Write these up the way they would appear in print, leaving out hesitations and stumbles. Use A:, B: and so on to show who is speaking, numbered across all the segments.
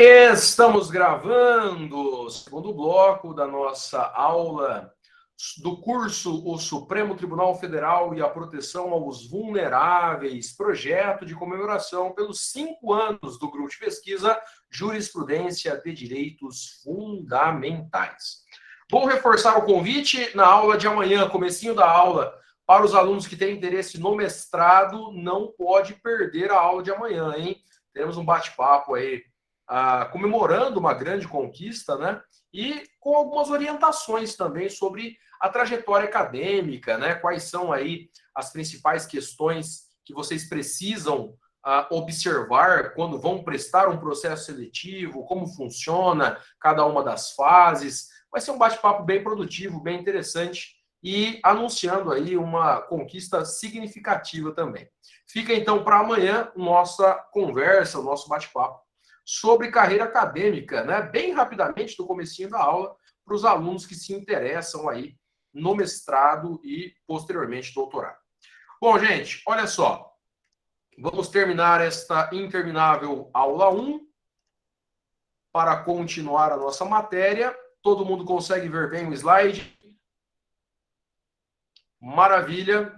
A: Estamos gravando o segundo bloco da nossa aula do curso O Supremo Tribunal Federal e a Proteção aos Vulneráveis, projeto de comemoração pelos 5 anos do grupo de pesquisa Jurisprudência de Direitos Fundamentais. Vou reforçar o convite na aula de amanhã, comecinho da aula, para os alunos que têm interesse no mestrado, não pode perder a aula de amanhã, hein? Teremos um bate-papo aí, comemorando uma grande conquista, né? E com algumas orientações também sobre a trajetória acadêmica, né? Quais são aí as principais questões que vocês precisam observar quando vão prestar um processo seletivo, como funciona cada uma das fases. Vai ser um bate-papo bem produtivo, bem interessante e anunciando aí uma conquista significativa também. Fica então para amanhã nossa conversa, o nosso bate-papo sobre carreira acadêmica, né? Bem rapidamente, no comecinho da aula, para os alunos que se interessam aí no mestrado e, posteriormente, doutorado. Bom, gente, olha só. Vamos terminar esta interminável aula 1 para continuar a nossa matéria. Todo mundo consegue ver bem o slide? Maravilha.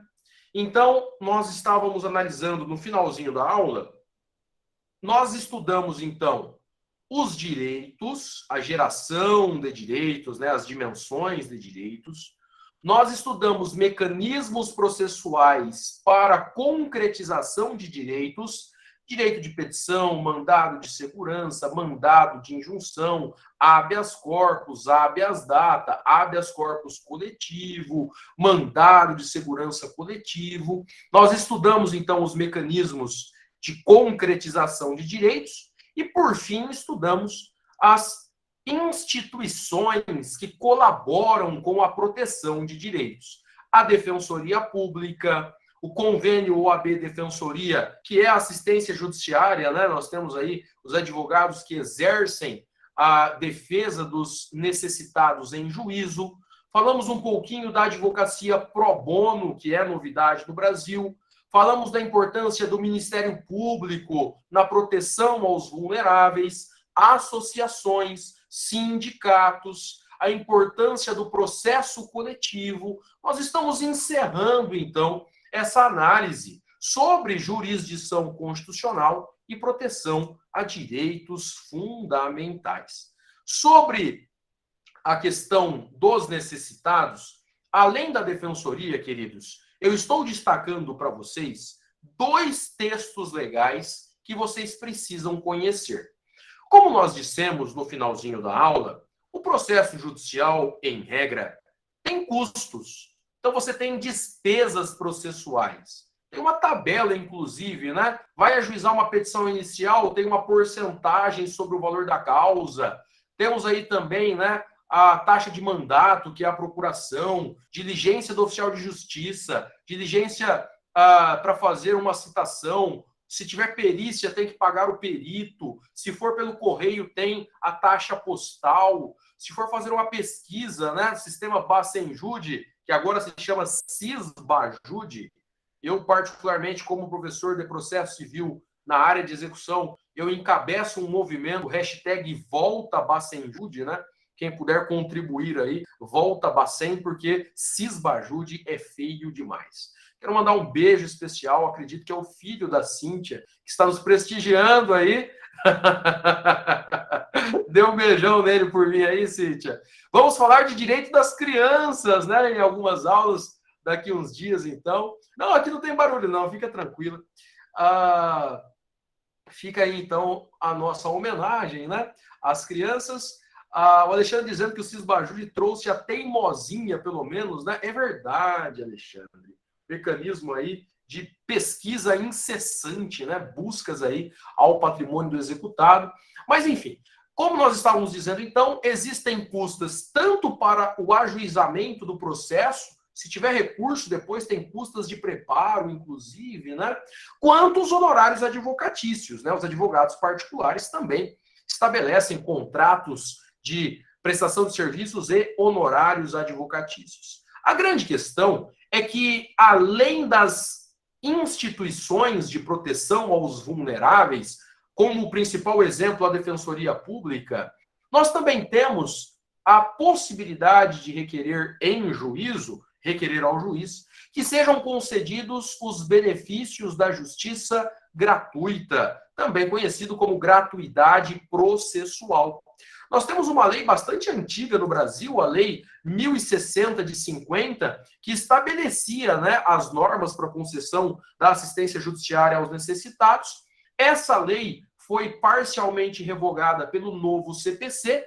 A: Então, nós estávamos analisando no finalzinho da aula. Nós estudamos, então, os direitos, a geração de direitos, né, as dimensões de direitos. Nós estudamos mecanismos processuais para concretização de direitos, direito de petição, mandado de segurança, mandado de injunção, habeas corpus, habeas data, habeas corpus coletivo, mandado de segurança coletivo. Nós estudamos, então, os mecanismos de concretização de direitos e, por fim, estudamos as instituições que colaboram com a proteção de direitos. A Defensoria Pública, o convênio OAB Defensoria, que é a assistência judiciária, né? Nós temos aí os advogados que exercem a defesa dos necessitados em juízo. Falamos um pouquinho da advocacia pro bono, que é novidade no Brasil. Falamos da importância do Ministério Público na proteção aos vulneráveis, associações, sindicatos, a importância do processo coletivo. Nós estamos encerrando, então, essa análise sobre jurisdição constitucional e proteção a direitos fundamentais. Sobre a questão dos necessitados, além da defensoria, queridos, eu estou destacando para vocês 2 textos legais que vocês precisam conhecer. Como nós dissemos no finalzinho da aula, o processo judicial, em regra, tem custos. Então, você tem despesas processuais. Tem uma tabela, inclusive, né? Vai ajuizar uma petição inicial, tem uma porcentagem sobre o valor da causa. Temos aí também, né, a taxa de mandato, que é a procuração, diligência do oficial de justiça, diligência para fazer uma citação. Se tiver perícia, tem que pagar o perito. Se for pelo correio, tem a taxa postal. Se for fazer uma pesquisa, né, sistema Bacenjude, que agora se chama Cisbajude, eu, particularmente, como professor de processo civil na área de execução, eu encabeço um movimento, #VoltaBacenjude, né? Quem puder contribuir aí, volta Bacen, porque Cisbajude é feio demais. Quero mandar um beijo especial, acredito que é o filho da Cíntia, que está nos prestigiando aí. Dê um beijão nele por mim aí, Cíntia. Vamos falar de direito das crianças, né? Em algumas aulas daqui uns dias, então. Não, aqui não tem barulho, não, fica tranquilo. Fica aí, então, a nossa homenagem, né? Às crianças. O Alexandre dizendo que o Cisbajude trouxe a teimosinha, pelo menos, né? É verdade, Alexandre. Mecanismo aí de pesquisa incessante, né? Buscas aí ao patrimônio do executado. Mas, enfim, como nós estávamos dizendo, então, existem custas tanto para o ajuizamento do processo, se tiver recurso, depois tem custas de preparo, inclusive, né? Quanto os honorários advocatícios, né? Os advogados particulares também estabelecem contratos de prestação de serviços e honorários advocatícios. A grande questão é que, além das instituições de proteção aos vulneráveis, como principal exemplo a Defensoria Pública, nós também temos a possibilidade de requerer em juízo, requerer ao juiz, que sejam concedidos os benefícios da justiça gratuita, também conhecido como gratuidade processual. Nós temos uma lei bastante antiga no Brasil, a Lei 1060 de 50, que estabelecia, né, as normas para concessão da assistência judiciária aos necessitados. Essa lei foi parcialmente revogada pelo novo CPC,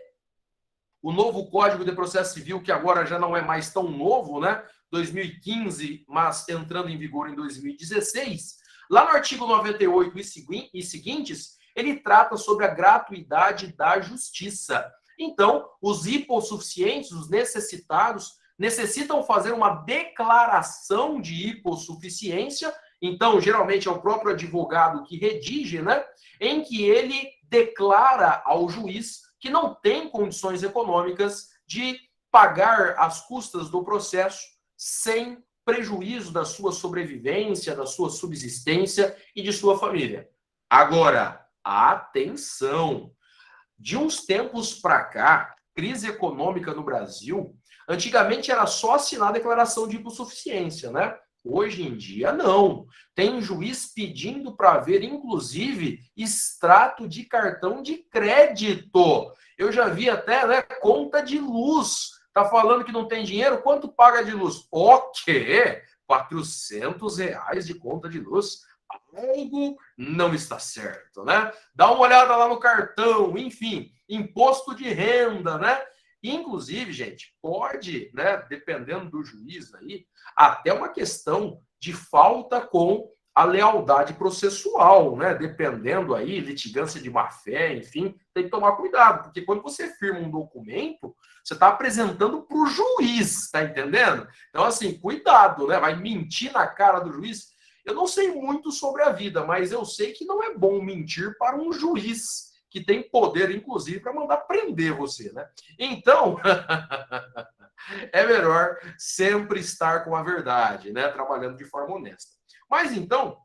A: o novo Código de Processo Civil, que agora já não é mais tão novo, né? 2015, mas entrando em vigor em 2016. Lá no artigo 98 e seguintes, ele trata sobre a gratuidade da justiça. Então, os hipossuficientes, os necessitados, necessitam fazer uma declaração de hipossuficiência. Então, geralmente é o próprio advogado que redige, né? Em que ele declara ao juiz que não tem condições econômicas de pagar as custas do processo sem prejuízo da sua sobrevivência, da sua subsistência e de sua família. Agora, atenção! De uns tempos para cá, crise econômica no Brasil, antigamente era só assinar a declaração de hipossuficiência, né? Hoje em dia, não. Tem juiz pedindo para ver, inclusive, extrato de cartão de crédito. Eu já vi até, né, conta de luz. Tá falando que não tem dinheiro? Quanto paga de luz? O quê? R$ 400 de conta de luz? Algo não está certo, né? Dá uma olhada lá no cartão, enfim, imposto de renda, né? Inclusive, gente, pode, né, dependendo do juiz aí, até uma questão de falta com a lealdade processual, né? Dependendo aí, litigância de má-fé, enfim, tem que tomar cuidado, porque quando você firma um documento, você está apresentando para o juiz, tá entendendo? Então, assim, cuidado, né? Vai mentir na cara do juiz. Eu não sei muito sobre a vida, mas eu sei que não é bom mentir para um juiz que tem poder, inclusive, para mandar prender você, né? Então, é melhor sempre estar com a verdade, né? Trabalhando de forma honesta. Mas, então,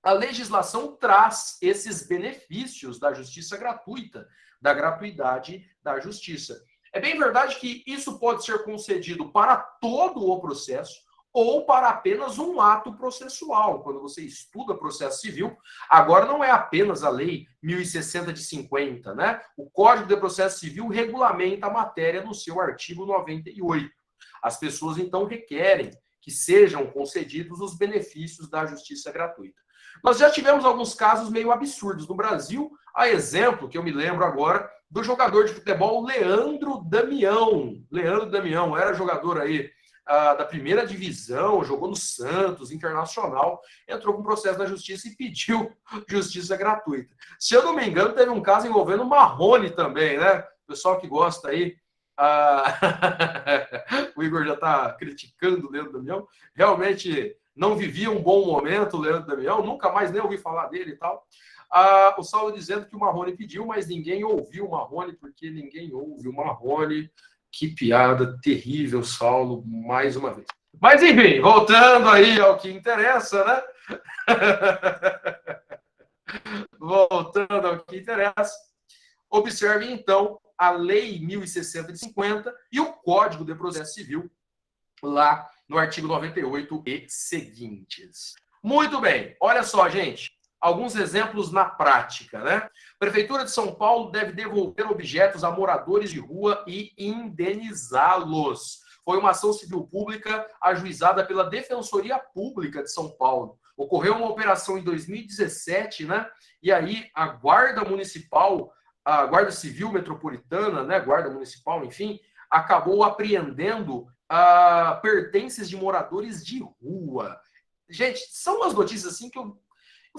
A: a legislação traz esses benefícios da justiça gratuita, da gratuidade da justiça. É bem verdade que isso pode ser concedido para todo o processo, ou para apenas um ato processual. Quando você estuda processo civil, agora não é apenas a Lei 1060 de 50, né? O Código de Processo Civil regulamenta a matéria no seu artigo 98. As pessoas, então, requerem que sejam concedidos os benefícios da justiça gratuita. Nós já tivemos alguns casos meio absurdos no Brasil, a exemplo, que eu me lembro agora, do jogador de futebol Leandro Damião. Leandro Damião era jogador aí da primeira divisão, jogou no Santos, Internacional, entrou com processo na justiça e pediu justiça gratuita. Se eu não me engano, teve um caso envolvendo o Marrone também, né? Pessoal que gosta aí, o Igor já está criticando o Leandro Damião, realmente não vivia um bom momento o Leandro Damião, nunca mais nem ouvi falar dele e tal. O Saulo dizendo que o Marrone pediu, mas ninguém ouviu o Marrone, porque ninguém ouve o Marrone. Que piada terrível, Saulo, mais uma vez. Mas, enfim, voltando aí ao que interessa, né? Voltando ao que interessa. Observe, então, a Lei 1060 de 50 e o Código de Processo Civil, lá no artigo 98 e seguintes. Muito bem. Olha só, gente. Alguns exemplos na prática, né? Prefeitura de São Paulo deve devolver objetos a moradores de rua e indenizá-los. Foi uma ação civil pública ajuizada pela Defensoria Pública de São Paulo. Ocorreu uma operação em 2017, né? E aí a Guarda Municipal, a Guarda Civil Metropolitana, né? Guarda Municipal, enfim, acabou apreendendo pertences de moradores de rua. Gente, são umas notícias assim que eu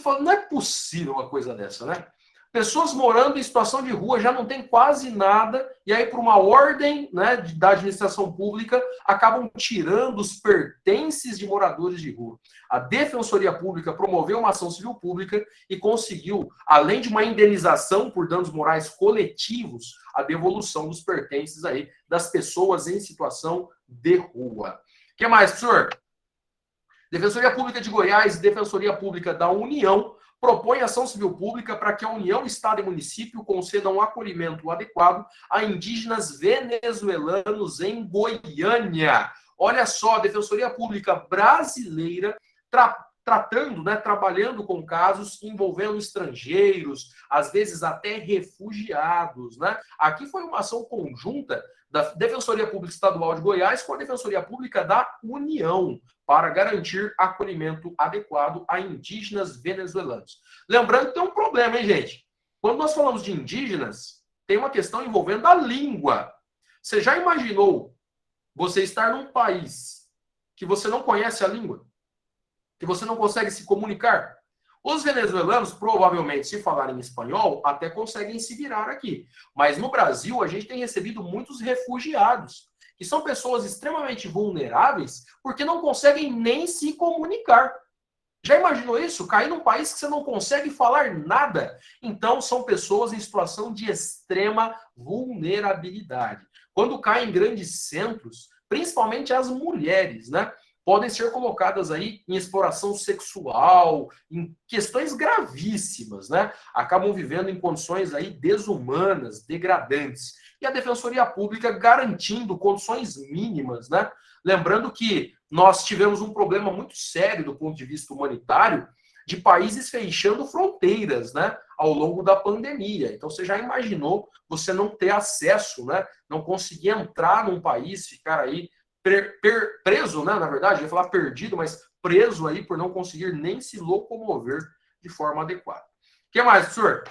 A: falo, não é possível uma coisa dessa, né? Pessoas morando em situação de rua já não tem quase nada, e aí, por uma ordem, né, da administração pública, acabam tirando os pertences de moradores de rua. A Defensoria Pública promoveu uma ação civil pública e conseguiu, além de uma indenização por danos morais coletivos, a devolução dos pertences aí das pessoas em situação de rua. O que mais, professor? Defensoria Pública de Goiás e Defensoria Pública da União propõe ação civil pública para que a União, Estado e município concedam um acolhimento adequado a indígenas venezuelanos em Goiânia. Olha só, a Defensoria Pública Brasileira tratando, né, trabalhando com casos envolvendo estrangeiros, às vezes até refugiados, né? Aqui foi uma ação conjunta da Defensoria Pública Estadual de Goiás com a Defensoria Pública da União para garantir acolhimento adequado a indígenas venezuelanos. Lembrando que tem um problema, hein, gente? Quando nós falamos de indígenas, tem uma questão envolvendo a língua. Você já imaginou você estar num país que você não conhece a língua? Que você não consegue se comunicar? Os venezuelanos, provavelmente, se falarem espanhol, até conseguem se virar aqui. Mas no Brasil, a gente tem recebido muitos refugiados, que são pessoas extremamente vulneráveis, porque não conseguem nem se comunicar. Já imaginou isso? Cair num país que você não consegue falar nada? Então, são pessoas em situação de extrema vulnerabilidade. Quando caem em grandes centros, principalmente as mulheres, né? Podem ser colocadas aí em exploração sexual, em questões gravíssimas, né? Acabam vivendo em condições aí desumanas, degradantes. E a Defensoria Pública garantindo condições mínimas, né? Lembrando que nós tivemos um problema muito sério do ponto de vista humanitário de países fechando fronteiras, né? Ao longo da pandemia. Então, você já imaginou você não ter acesso, né? Não conseguir entrar num país, ficar aí preso, né? Na verdade, eu ia falar perdido, mas preso aí por não conseguir nem se locomover de forma adequada. O que mais, professor?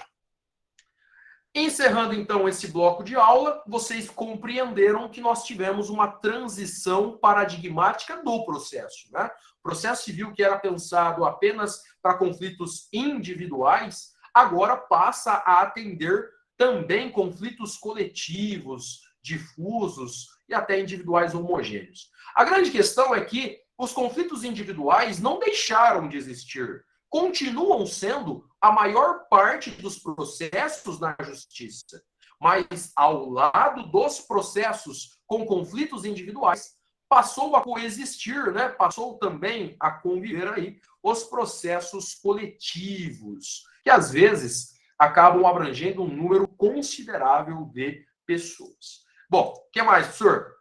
A: Encerrando, então, esse bloco de aula, vocês compreenderam que nós tivemos uma transição paradigmática do processo, né? O processo civil, que era pensado apenas para conflitos individuais, agora passa a atender também conflitos coletivos, difusos e até individuais homogêneos. A grande questão é que os conflitos individuais não deixaram de existir, continuam sendo a maior parte dos processos na justiça, mas ao lado dos processos com conflitos individuais, passou a coexistir, né? Passou também a conviver aí os processos coletivos, que às vezes acabam abrangendo um número considerável de pessoas. Bom, o que mais, professor?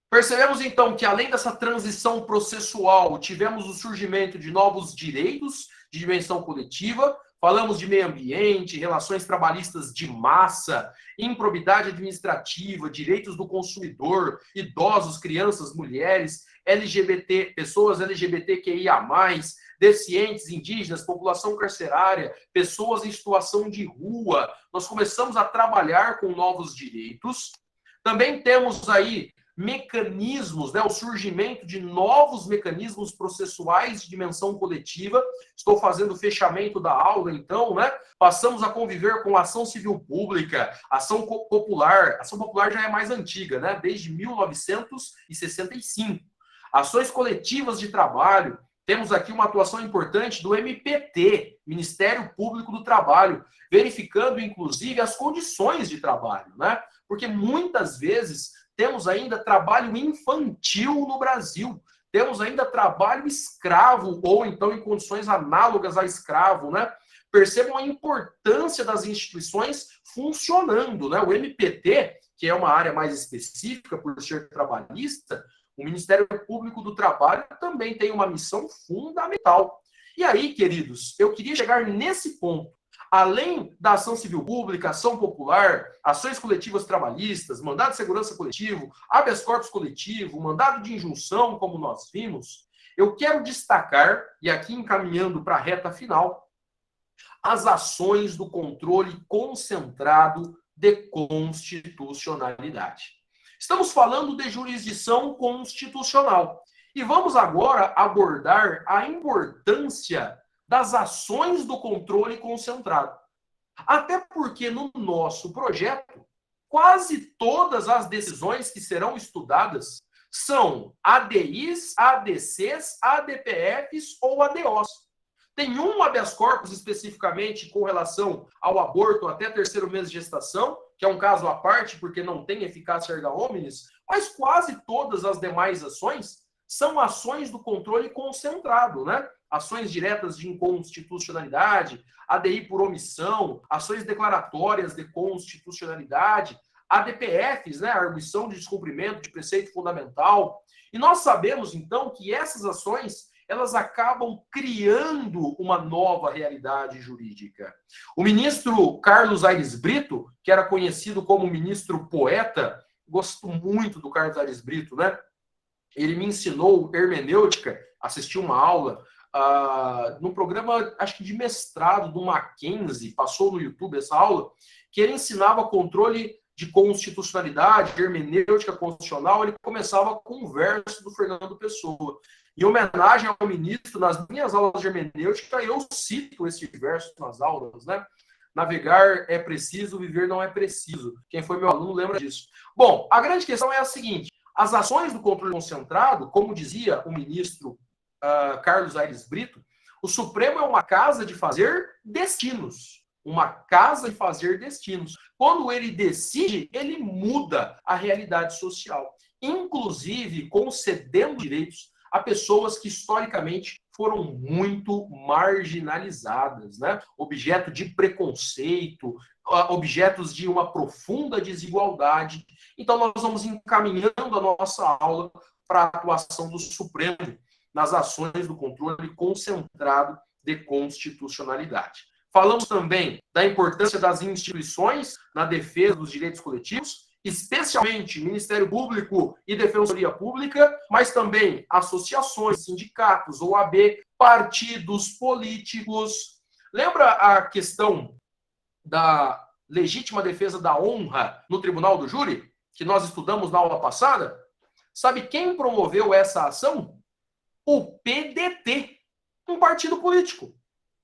A: Percebemos, então, que além dessa transição processual, tivemos o surgimento de novos direitos de dimensão coletiva, falamos de meio ambiente, relações trabalhistas de massa, improbidade administrativa, direitos do consumidor, idosos, crianças, mulheres, LGBT, pessoas LGBTQIA+, deficientes, indígenas, população carcerária, pessoas em situação de rua. Nós começamos a trabalhar com novos direitos. Também temos aí mecanismos, né, o surgimento de novos mecanismos processuais de dimensão coletiva. Estou fazendo o fechamento da aula, então, né? Passamos a conviver com ação civil pública, ação popular. Ação popular já é mais antiga, né? Desde 1965. Ações coletivas de trabalho. Temos aqui uma atuação importante do MPT, Ministério Público do Trabalho, verificando, inclusive, as condições de trabalho, né? Porque muitas vezes temos ainda trabalho infantil no Brasil, temos ainda trabalho escravo, ou então em condições análogas a escravo, né? Percebam a importância das instituições funcionando, né? O MPT, que é uma área mais específica por ser trabalhista, o Ministério Público do Trabalho também tem uma missão fundamental. E aí, queridos, eu queria chegar nesse ponto. Além da ação civil pública, ação popular, ações coletivas trabalhistas, mandado de segurança coletivo, habeas corpus coletivo, mandado de injunção, como nós vimos, eu quero destacar, e aqui encaminhando para a reta final, as ações do controle concentrado de constitucionalidade. Estamos falando de jurisdição constitucional. E vamos agora abordar a importância das ações do controle concentrado. Até porque no nosso projeto, quase todas as decisões que serão estudadas são ADIs, ADCs, ADPFs ou ADOs. Tem um habeas corpus especificamente com relação ao aborto até terceiro mês de gestação, que é um caso à parte porque não tem eficácia erga omnes, mas quase todas as demais ações são ações do controle concentrado, né? ações diretas de inconstitucionalidade, ADI por omissão, ações declaratórias de constitucionalidade, ADPFs, né, arguição de descumprimento de preceito fundamental. E nós sabemos, então, que essas ações elas acabam criando uma nova realidade jurídica. O ministro Carlos Aires Brito, que era conhecido como ministro poeta, gosto muito do Carlos Aires Brito, né? Ele me ensinou hermenêutica, assisti uma aula num programa, acho que de mestrado do Mackenzie, passou no YouTube essa aula, que ele ensinava controle de constitucionalidade, de hermenêutica constitucional. Ele começava com um verso do Fernando Pessoa. Em homenagem ao ministro, nas minhas aulas de hermenêutica, eu cito esse verso nas aulas, né? Navegar é preciso, viver não é preciso. Quem foi meu aluno lembra disso. Bom, a grande questão é a seguinte: as ações do controle concentrado, como dizia o ministro Carlos Aires Brito, o Supremo é uma casa de fazer destinos. Uma casa de fazer destinos. Quando ele decide, ele muda a realidade social, inclusive concedendo direitos a pessoas que historicamente foram muito marginalizadas, né? Objeto de preconceito, objetos de uma profunda desigualdade. Então, nós vamos encaminhando a nossa aula para a atuação do Supremo nas ações do controle concentrado de constitucionalidade. Falamos também da importância das instituições na defesa dos direitos coletivos, especialmente Ministério Público e Defensoria Pública, mas também associações, sindicatos, OAB, partidos políticos. Lembra a questão da legítima defesa da honra no Tribunal do Júri, que nós estudamos na aula passada? Sabe quem promoveu essa ação? O PDT, um partido político.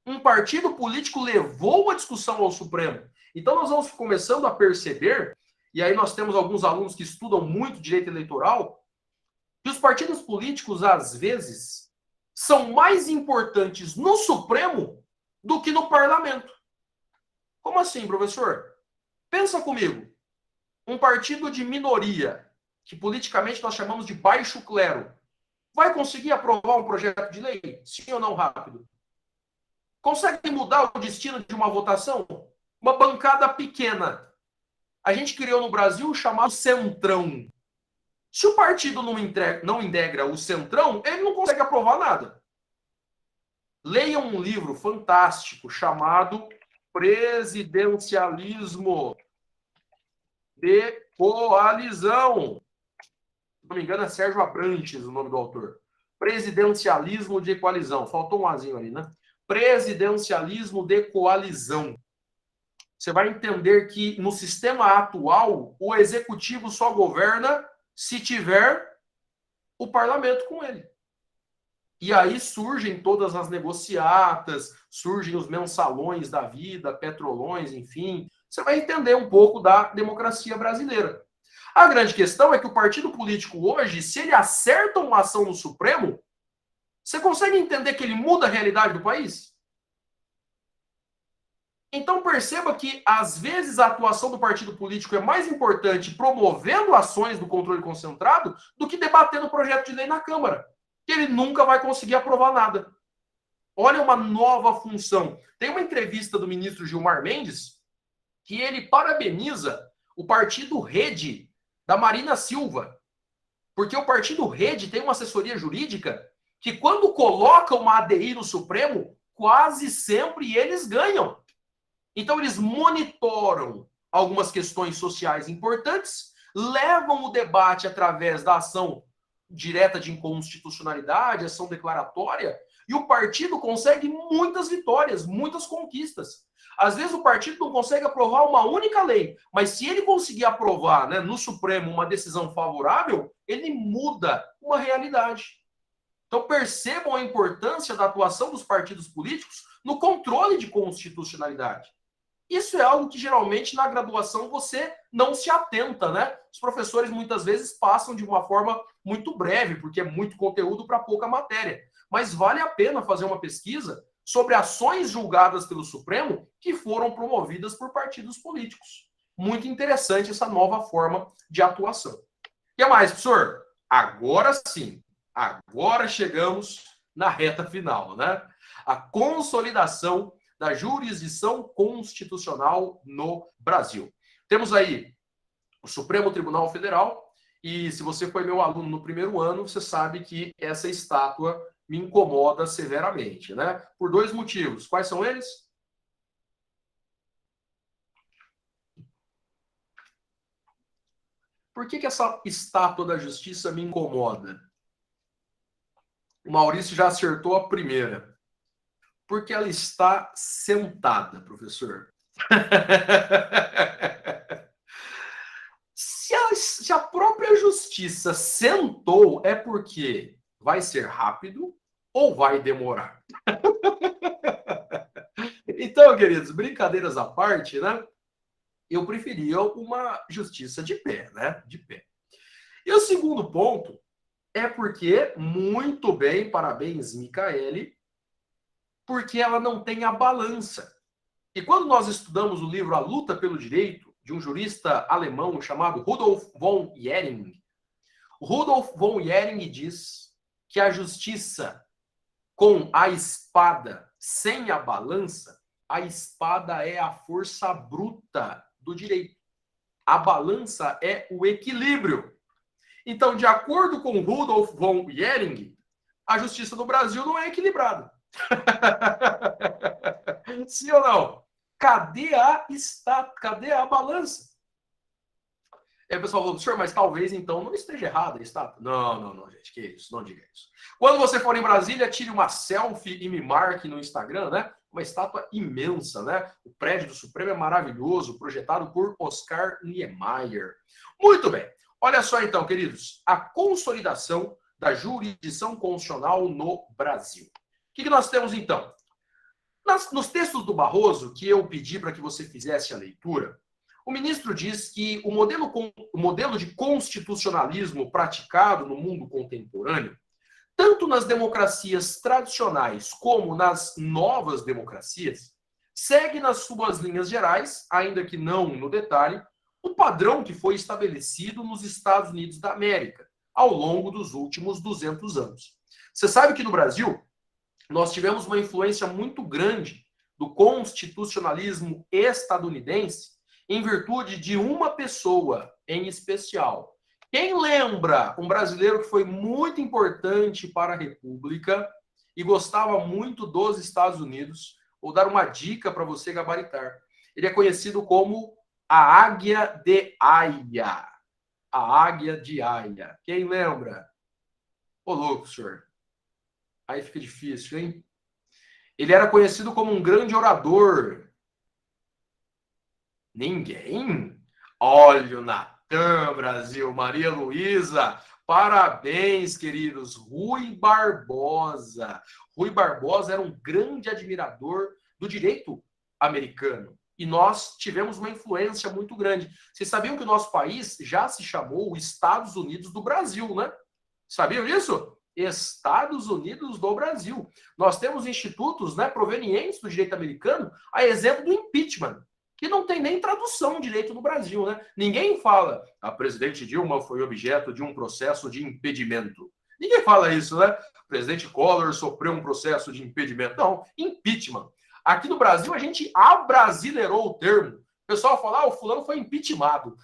A: Um partido político levou a discussão ao Supremo. Então nós vamos começando a perceber, e aí nós temos alguns alunos que estudam muito direito eleitoral, que os partidos políticos, às vezes, são mais importantes no Supremo do que no Parlamento. Como assim, professor? Pensa comigo. Um partido de minoria, que politicamente nós chamamos de baixo clero, vai conseguir aprovar um projeto de lei? Sim ou não, rápido? Consegue mudar o destino de uma votação? Uma bancada pequena. A gente criou no Brasil o chamado Centrão. Se o partido não integra o Centrão, ele não consegue aprovar nada. Leiam um livro fantástico chamado Presidencialismo de Coalizão. Se não me engano, é Sérgio Abrantes o nome do autor. Presidencialismo de Coalizão. Faltou um azinho ali, né? Presidencialismo de coalizão. Você vai entender que no sistema atual, o executivo só governa se tiver o parlamento com ele. E aí surgem todas as negociatas, surgem os mensalões da vida, petrolões, enfim. Você vai entender um pouco da democracia brasileira. A grande questão é que o partido político hoje, se ele acerta uma ação no Supremo, você consegue entender que ele muda a realidade do país? Então perceba que, às vezes, a atuação do partido político é mais importante promovendo ações do controle concentrado do que debatendo o projeto de lei na Câmara. Ele nunca vai conseguir aprovar nada. Olha uma nova função. Tem uma entrevista do ministro Gilmar Mendes que ele parabeniza o partido Rede da Marina Silva. Porque o partido Rede tem uma assessoria jurídica que, quando coloca uma ADI no Supremo, quase sempre eles ganham. Então, eles monitoram algumas questões sociais importantes, levam o debate através da ação direta de inconstitucionalidade, ação declaratória, e o partido consegue muitas vitórias, muitas conquistas. Às vezes, o partido não consegue aprovar uma única lei, mas se ele conseguir aprovar, né, no Supremo uma decisão favorável, ele muda uma realidade. Então, percebam a importância da atuação dos partidos políticos no controle de constitucionalidade. Isso é algo que, geralmente, na graduação, você não se atenta, né? Os professores, muitas vezes, passam de uma forma muito breve, porque é muito conteúdo para pouca matéria. Mas vale a pena fazer uma pesquisa sobre ações julgadas pelo Supremo que foram promovidas por partidos políticos. Muito interessante essa nova forma de atuação. O que mais, professor? Agora sim. Agora chegamos na reta final, né? A consolidação da jurisdição constitucional no Brasil. Temos aí o Supremo Tribunal Federal, e se você foi meu aluno no primeiro ano, você sabe que essa estátua me incomoda severamente, né? Por dois motivos. Quais são eles? Por que essa estátua da justiça me incomoda? O Maurício já acertou a primeira. Porque ela está sentada, professor. Se a própria justiça sentou, é porque vai ser rápido ou vai demorar? Então, queridos, brincadeiras à parte, né? Eu preferia uma justiça de pé, né? De pé. E o segundo ponto é porque, muito bem, parabéns, Micaele, porque ela não tem a balança. E quando nós estudamos o livro A Luta pelo Direito, de um jurista alemão chamado Rudolf von Jhering, Rudolf von Jhering diz que a justiça com a espada sem a balança, a espada é a força bruta do direito. A balança é o equilíbrio. Então, de acordo com Rudolf von Jhering, a justiça no Brasil não é equilibrada. Sim ou não? Cadê a balança? Aí o pessoal falou, senhor, mas talvez então não esteja errada a estátua. Não, gente, que isso, não diga isso. Quando você for em Brasília, tire uma selfie e me marque no Instagram, né? Uma estátua imensa, né? O prédio do Supremo é maravilhoso, projetado por Oscar Niemeyer. Muito bem. Olha só então, queridos, a consolidação da jurisdição constitucional no Brasil. O que nós temos então? Nos textos do Barroso, que eu pedi para que você fizesse a leitura, o ministro diz que o modelo de constitucionalismo praticado no mundo contemporâneo, tanto nas democracias tradicionais como nas novas democracias, segue nas suas linhas gerais, ainda que não no detalhe, o padrão que foi estabelecido nos Estados Unidos da América ao longo dos últimos 200 anos. Você sabe que no Brasil nós tivemos uma influência muito grande do constitucionalismo estadunidense em virtude de uma pessoa em especial. Quem lembra um brasileiro que foi muito importante para a República e gostava muito dos Estados Unidos? Vou dar uma dica para você gabaritar. Ele é conhecido como a Águia de Aia. A Águia de Aia. Quem lembra? Ô, louco, senhor. Aí fica difícil, hein? Ele era conhecido como um grande orador. Ninguém? Olha o Natan, Brasil, Maria Luísa. Parabéns, queridos. Rui Barbosa. Rui Barbosa era um grande admirador do direito americano. E nós tivemos uma influência muito grande. Vocês sabiam que o nosso país já se chamou Estados Unidos do Brasil, né? Sabiam disso? Estados Unidos do Brasil. Nós temos institutos, né, provenientes do direito americano, a exemplo do impeachment, que não tem nem tradução em direito no Brasil, né? Ninguém fala, a presidente Dilma foi objeto de um processo de impedimento. Ninguém fala isso, né? O presidente Collor sofreu um processo de impedimento. Não, impeachment. Aqui no Brasil, a gente abrasileirou o termo. O pessoal fala, o fulano foi impeachmentado.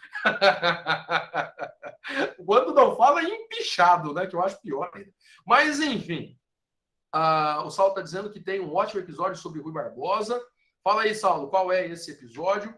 A: Quando não fala, é empichado, né? Que eu acho pior ainda. Mas, enfim, o Saulo está dizendo que tem um ótimo episódio sobre Rui Barbosa. Fala aí, Saulo, qual é esse episódio?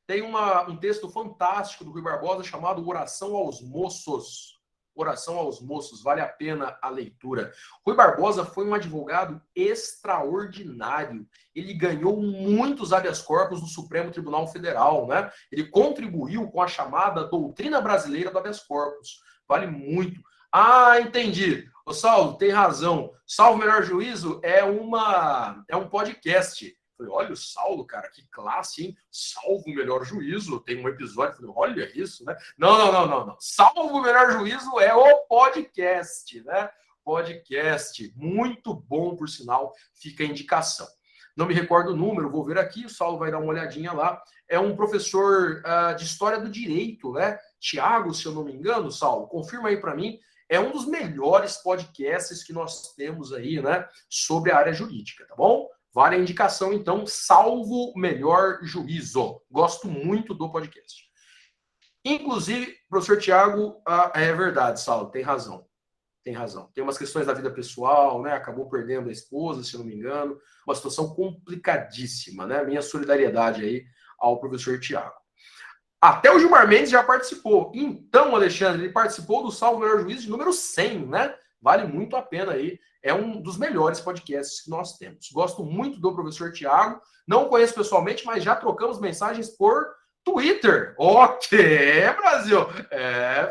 A: Tem um texto fantástico do Rui Barbosa chamado Oração aos Moços. Oração aos Moços, vale a pena a leitura. Rui Barbosa foi um advogado extraordinário. Ele ganhou muitos habeas corpus no Supremo Tribunal Federal, né? Ele contribuiu com a chamada doutrina brasileira do habeas corpus. Vale muito. Ah, entendi. Ô, Saulo, tem razão. Salvo Melhor Juízo é um podcast. Falei, olha o Saulo, cara, que classe, hein? Salvo o Melhor Juízo, tem um episódio. Falei, olha isso, né? Não. Salvo o Melhor Juízo é o podcast, né? Podcast, muito bom, por sinal, fica a indicação. Não me recordo o número, vou ver aqui, o Saulo vai dar uma olhadinha lá. É um professor de História do Direito, né? Tiago, se eu não me engano, Saulo, confirma aí para mim. é um dos melhores podcasts que nós temos aí, né, sobre a área jurídica, tá bom? Vale a indicação, então, Salvo Melhor Juízo. Gosto muito do podcast. Inclusive, professor Tiago, é verdade, Saulo, tem razão. Tem razão. Tem umas questões da vida pessoal, né? Acabou perdendo a esposa, se não me engano. Uma situação complicadíssima, né? Minha solidariedade aí ao professor Tiago. Até o Gilmar Mendes já participou. Então, Alexandre, ele participou do Salvo Melhor Juízo de número 100, né? Vale muito a pena aí. É um dos melhores podcasts que nós temos. Gosto muito do professor Tiago. Não conheço pessoalmente, mas já trocamos mensagens por Twitter. Ok, Brasil.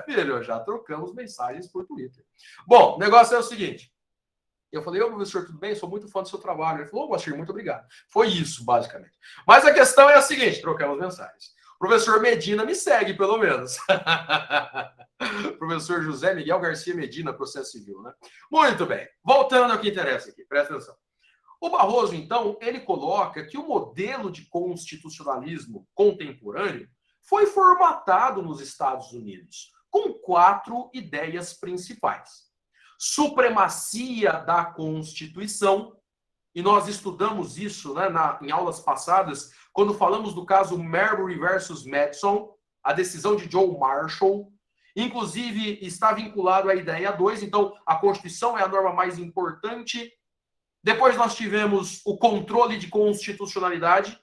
A: Filho, já trocamos mensagens por Twitter. Bom, o negócio é o seguinte. Eu falei, ô professor, tudo bem? Sou muito fã do seu trabalho. Ele falou, ô, Guaxir, muito obrigado. Foi isso, basicamente. Mas a questão é a seguinte, trocamos mensagens. O professor Medina me segue, pelo menos. Professor José Miguel Garcia Medina, processo civil, né? Muito bem. Voltando ao que interessa aqui, presta atenção. O Barroso, então, ele coloca que o modelo de constitucionalismo contemporâneo foi formatado nos Estados Unidos com 4 ideias principais. Supremacia da Constituição, e nós estudamos isso, né, em aulas passadas, quando falamos do caso Marbury versus Madison, a decisão de Joe Marshall. Inclusive, está vinculado à ideia 2, então a Constituição é a norma mais importante. Depois nós tivemos o controle de constitucionalidade,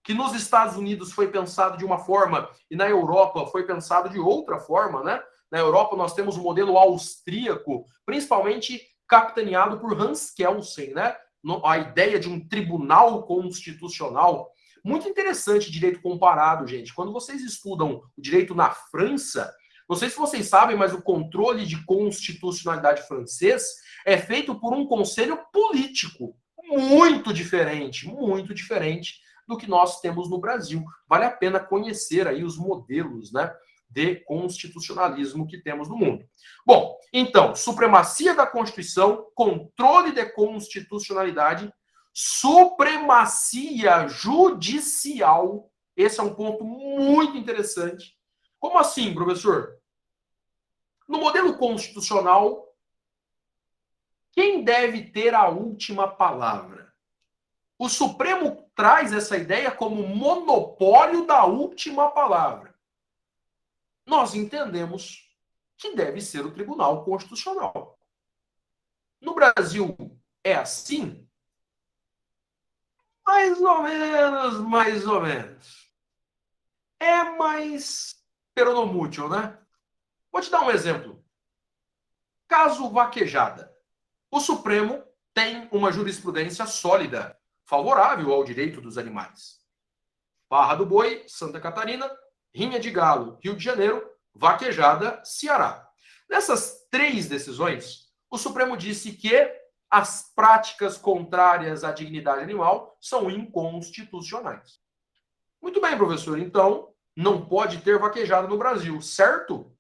A: que nos Estados Unidos foi pensado de uma forma e na Europa foi pensado de outra forma, né? Na Europa nós temos o modelo austríaco, principalmente capitaneado por Hans Kelsen, né? A ideia de um tribunal constitucional. Muito interessante direito comparado, gente. Quando vocês estudam o direito na França, não sei se vocês sabem, mas o controle de constitucionalidade francês é feito por um conselho político. Muito diferente do que nós temos no Brasil. Vale a pena conhecer aí os modelos, né, de constitucionalismo que temos no mundo. Bom, então, supremacia da Constituição, controle de constitucionalidade, supremacia judicial. Esse é um ponto muito interessante. Como assim, professor? No modelo constitucional, quem deve ter a última palavra? O Supremo traz essa ideia como monopólio da última palavra. Nós entendemos que deve ser o Tribunal Constitucional. No Brasil é assim? Mais ou menos, mais ou menos. É mais peronomútil, né? Vou te dar um exemplo. Caso vaquejada. O Supremo tem uma jurisprudência sólida, favorável ao direito dos animais. Barra do Boi, Santa Catarina, Rinha de Galo, Rio de Janeiro, vaquejada, Ceará. Nessas 3 decisões, o Supremo disse que as práticas contrárias à dignidade animal são inconstitucionais. Muito bem, professor. Então, não pode ter vaquejada no Brasil, certo?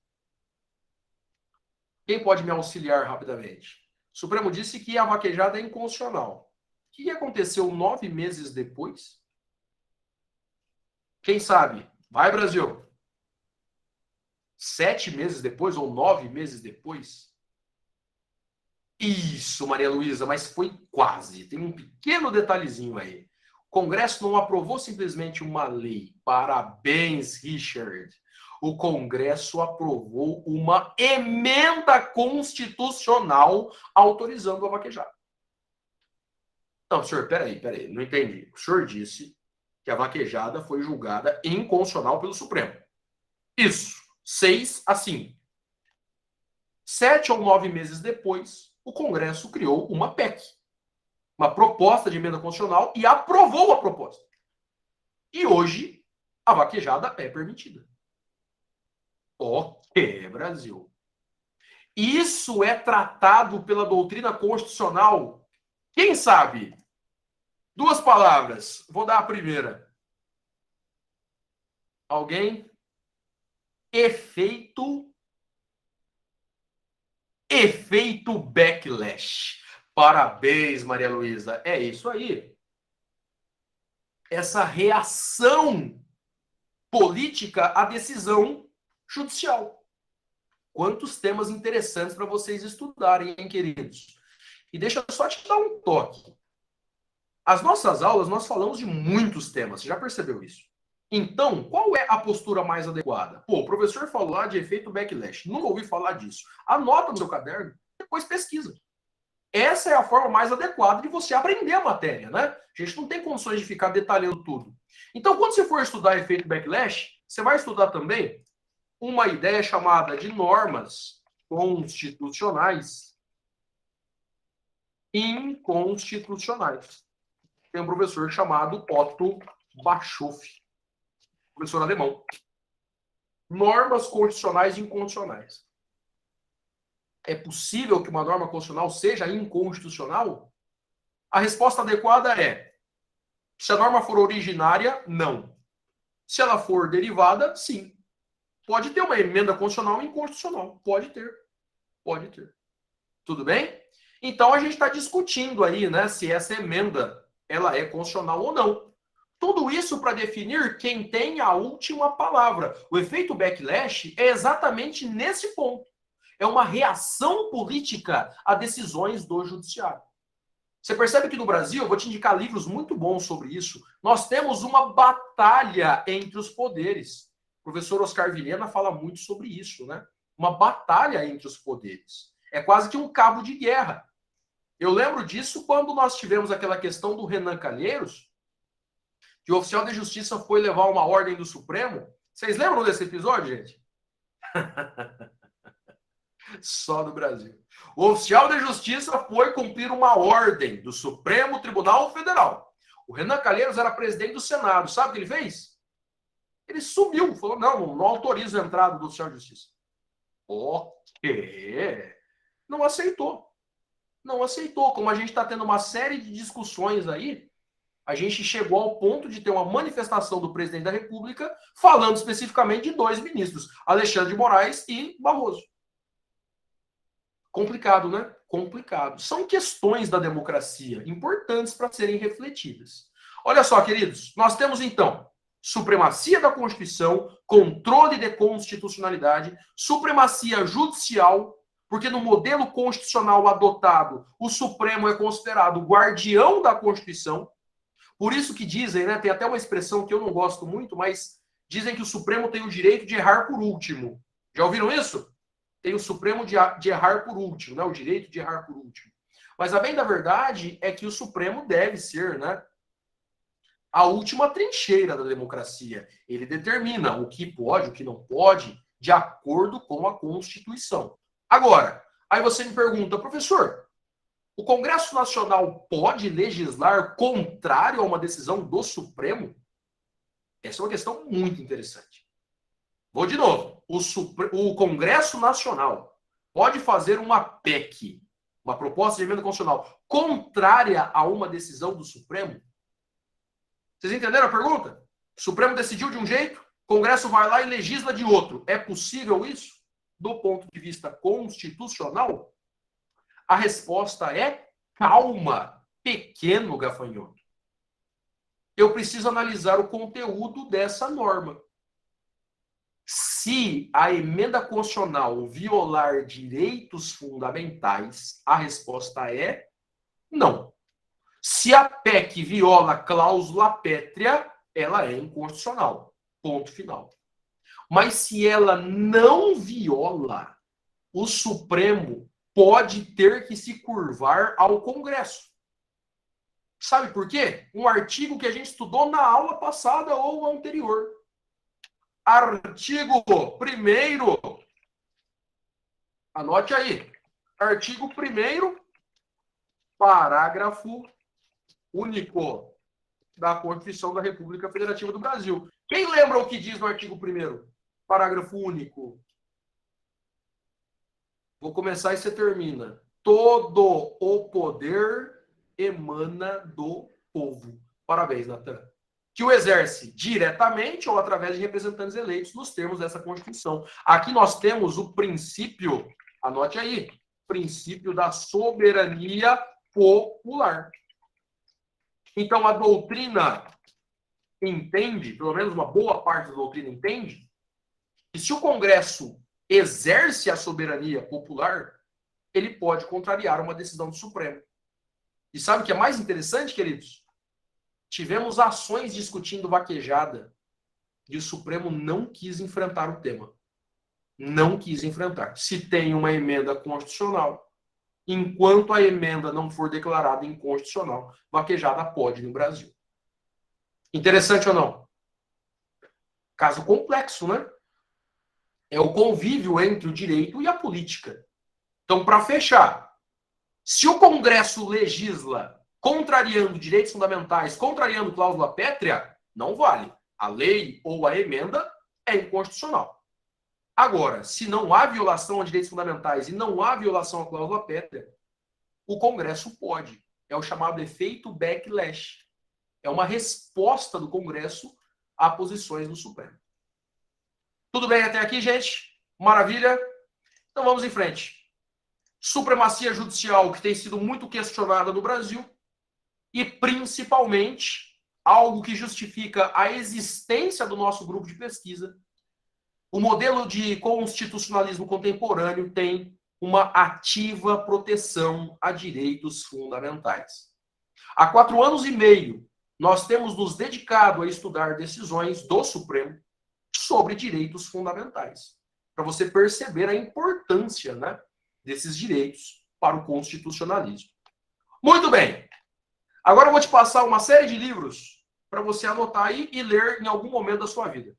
A: Quem pode me auxiliar rapidamente? O Supremo disse que a vaquejada é inconstitucional. O que aconteceu 9 meses depois? Quem sabe? Vai, Brasil! 7 meses depois ou 9 meses depois? Isso, Maria Luísa, mas foi quase. Tem um pequeno detalhezinho aí. O Congresso não aprovou simplesmente uma lei. Parabéns, Richard. O Congresso aprovou uma emenda constitucional autorizando a vaquejada. Não, senhor, peraí, não entendi. O senhor disse que a vaquejada foi julgada inconstitucional pelo Supremo. Isso, 6-5. 7 ou 9 meses depois, o Congresso criou uma PEC, uma proposta de emenda constitucional, e aprovou a proposta. E hoje, a vaquejada é permitida. Ok, Brasil. Isso é tratado pela doutrina constitucional. Quem sabe? 2 palavras. Vou dar a primeira. Alguém? Efeito backlash. Parabéns, Maria Luísa. É isso aí. Essa reação política à decisão judicial. Quantos temas interessantes para vocês estudarem, hein, queridos? E deixa eu só te dar um toque. As nossas aulas, nós falamos de muitos temas, você já percebeu isso? Então, qual é a postura mais adequada? Pô, o professor falou lá de efeito backlash. Nunca ouvi falar disso. Anota no seu caderno, depois pesquisa. Essa é a forma mais adequada de você aprender a matéria, né? A gente não tem condições de ficar detalhando tudo. Então, quando você for estudar efeito backlash, você vai estudar também uma ideia chamada de normas constitucionais inconstitucionais. Tem um professor chamado Otto Bischoff, professor alemão. Normas constitucionais inconstitucionais. É possível que uma norma constitucional seja inconstitucional? A resposta adequada é: se a norma for originária, não. Se ela for derivada, sim. Pode ter uma emenda constitucional inconstitucional. Pode ter. Pode ter. Tudo bem? Então a gente está discutindo aí, né, se essa emenda ela é constitucional ou não. Tudo isso para definir quem tem a última palavra. O efeito backlash é exatamente nesse ponto. É uma reação política a decisões do judiciário. Você percebe que no Brasil, eu vou te indicar livros muito bons sobre isso, nós temos uma batalha entre os poderes. O professor Oscar Vilhena fala muito sobre isso, né? Uma batalha entre os poderes. É quase que um cabo de guerra. Eu lembro disso quando nós tivemos aquela questão do Renan Calheiros, que o oficial de justiça foi levar uma ordem do Supremo. Vocês lembram desse episódio, gente? Só do Brasil. O oficial de justiça foi cumprir uma ordem do Supremo Tribunal Federal. O Renan Calheiros era presidente do Senado. Sabe o que ele fez? Ele sumiu. Falou, não autorizo a entrada do oficial de justiça. O quê? Não aceitou. Não aceitou. Como a gente está tendo uma série de discussões aí, a gente chegou ao ponto de ter uma manifestação do presidente da República falando especificamente de 2 ministros, Alexandre de Moraes e Barroso. Complicado, né? Complicado. São questões da democracia importantes para serem refletidas. Olha só, queridos, nós temos então supremacia da Constituição, controle de constitucionalidade, supremacia judicial, porque no modelo constitucional adotado, o Supremo é considerado o guardião da Constituição. Por isso que dizem, né, tem até uma expressão que eu não gosto muito, mas dizem que o Supremo tem o direito de errar por último. Já ouviram isso? Tem o Supremo de errar por último, né? O direito de errar por último. Mas a bem da verdade é que o Supremo deve ser, né, a última trincheira da democracia. Ele determina o que pode, o que não pode, de acordo com a Constituição. Agora, aí você me pergunta, professor, o Congresso Nacional pode legislar contrário a uma decisão do Supremo? Essa é uma questão muito interessante. Vou de novo. O Congresso Nacional pode fazer uma PEC, uma proposta de emenda constitucional, contrária a uma decisão do Supremo? Vocês entenderam a pergunta? O Supremo decidiu de um jeito, o Congresso vai lá e legisla de outro. É possível isso? Do ponto de vista constitucional? A resposta é calma, pequeno gafanhoto. Eu preciso analisar o conteúdo dessa norma. Se a emenda constitucional violar direitos fundamentais, a resposta é não. Se a PEC viola cláusula pétrea, ela é inconstitucional. Ponto final. Mas se ela não viola, o Supremo pode ter que se curvar ao Congresso. Sabe por quê? Um artigo que a gente estudou na aula passada ou anterior. Artigo 1º. Anote aí. Artigo 1º, parágrafo único da Constituição da República Federativa do Brasil. Quem lembra o que diz no artigo 1º? Parágrafo único. Vou começar e você termina. Todo o poder emana do povo. Parabéns, Natan. Que o exerce diretamente ou através de representantes eleitos nos termos dessa Constituição. Aqui nós temos o princípio, anote aí, princípio da soberania popular. Então, a doutrina entende, pelo menos uma boa parte da doutrina entende, que se o Congresso exerce a soberania popular, ele pode contrariar uma decisão do Supremo. E sabe o que é mais interessante, queridos? Tivemos ações discutindo vaquejada e o Supremo não quis enfrentar o tema. Não quis enfrentar. Se tem uma emenda constitucional, enquanto a emenda não for declarada inconstitucional, vaquejada pode no Brasil. Interessante ou não? Caso complexo, né? É o convívio entre o direito e a política. Então, para fechar, se o Congresso legisla contrariando direitos fundamentais, contrariando cláusula pétrea, não vale. A lei ou a emenda é inconstitucional. Agora, se não há violação a direitos fundamentais e não há violação à cláusula pétrea, o Congresso pode. É o chamado efeito backlash. É uma resposta do Congresso a posições do Supremo. Tudo bem até aqui, gente? Maravilha? Então vamos em frente. Supremacia judicial, que tem sido muito questionada no Brasil, e principalmente algo que justifica a existência do nosso grupo de pesquisa. O modelo de constitucionalismo contemporâneo tem uma ativa proteção a direitos fundamentais. Há 4 anos e meio, nós temos nos dedicado a estudar decisões do Supremo sobre direitos fundamentais, para você perceber a importância, né, desses direitos para o constitucionalismo. Muito bem. Agora eu vou te passar uma série de livros para você anotar aí e ler em algum momento da sua vida.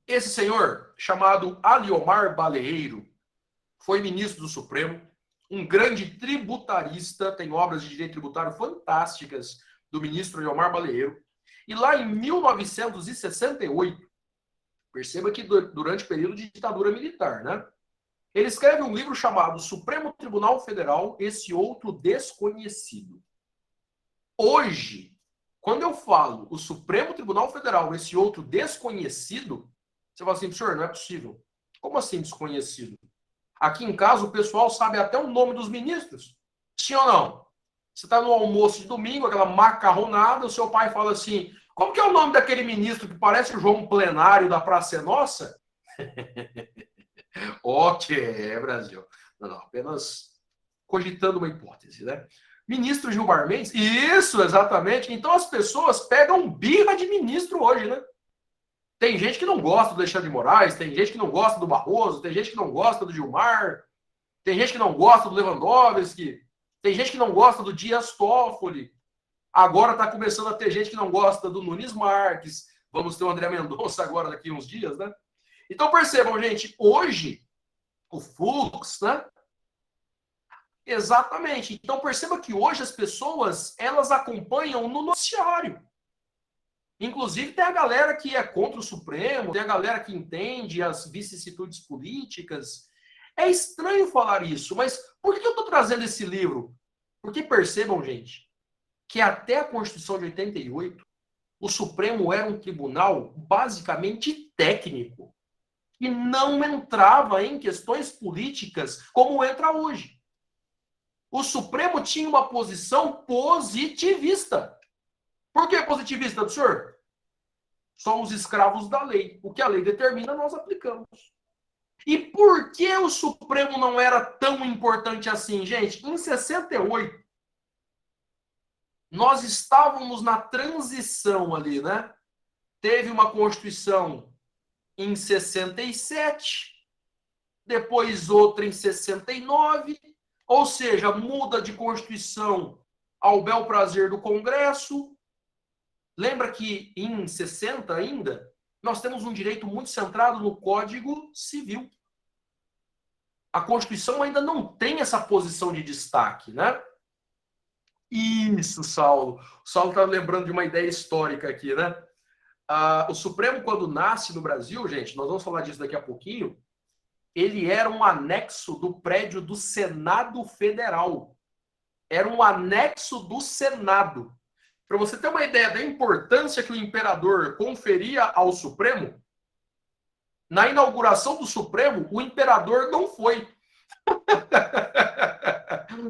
A: Esse senhor, chamado Aliomar Baleiro, foi ministro do Supremo, um grande tributarista, tem obras de direito tributário fantásticas do ministro Aliomar Baleiro. E lá em 1968, perceba que durante o período de ditadura militar, né? Ele escreve um livro chamado Supremo Tribunal Federal, Esse Outro Desconhecido. Hoje, quando eu falo o Supremo Tribunal Federal, Esse Outro Desconhecido, você fala assim, senhor, não é possível. Como assim desconhecido? Aqui em casa o pessoal sabe até o nome dos ministros. Sim ou não? Você está no almoço de domingo, aquela macarronada, o seu pai fala assim, como que é o nome daquele ministro que parece o João Plenário da Praça é Nossa? Ok, Brasil. Não, apenas cogitando uma hipótese, né? Ministro Gilmar Mendes? Isso, exatamente. Então as pessoas pegam birra de ministro hoje, né? Tem gente que não gosta do Alexandre de Moraes, tem gente que não gosta do Barroso, tem gente que não gosta do Gilmar, tem gente que não gosta do Lewandowski, tem gente que não gosta do Dias Toffoli. Agora está começando a ter gente que não gosta do Nunes Marques. Vamos ter o André Mendonça agora daqui uns dias, né? Então percebam, gente, hoje o Fux, né? Exatamente. Então perceba que hoje as pessoas, elas acompanham no noticiário. Inclusive tem a galera que é contra o Supremo, tem a galera que entende as vicissitudes políticas. É estranho falar isso, mas por que eu estou trazendo esse livro? Porque percebam, gente, que até a Constituição de 88, o Supremo era um tribunal basicamente técnico e não entrava em questões políticas como entra hoje. O Supremo tinha uma posição positivista. Por que positivista, senhor? Somos escravos da lei. O que a lei determina, nós aplicamos. E por que o Supremo não era tão importante assim, gente? Em 68, nós estávamos na transição ali, né? Teve uma Constituição em 67, depois outra em 69, ou seja, muda de Constituição ao bel prazer do Congresso. Lembra que em 60 ainda, nós temos um direito muito centrado no Código Civil. A Constituição ainda não tem essa posição de destaque, né? Isso, Saulo. O Saulo está lembrando de uma ideia histórica aqui, né? O Supremo, quando nasce no Brasil, gente, nós vamos falar disso daqui a pouquinho, ele era um anexo do prédio do Senado Federal. Era um anexo do Senado. Para você ter uma ideia da importância que o imperador conferia ao Supremo, na inauguração do Supremo, o imperador não foi.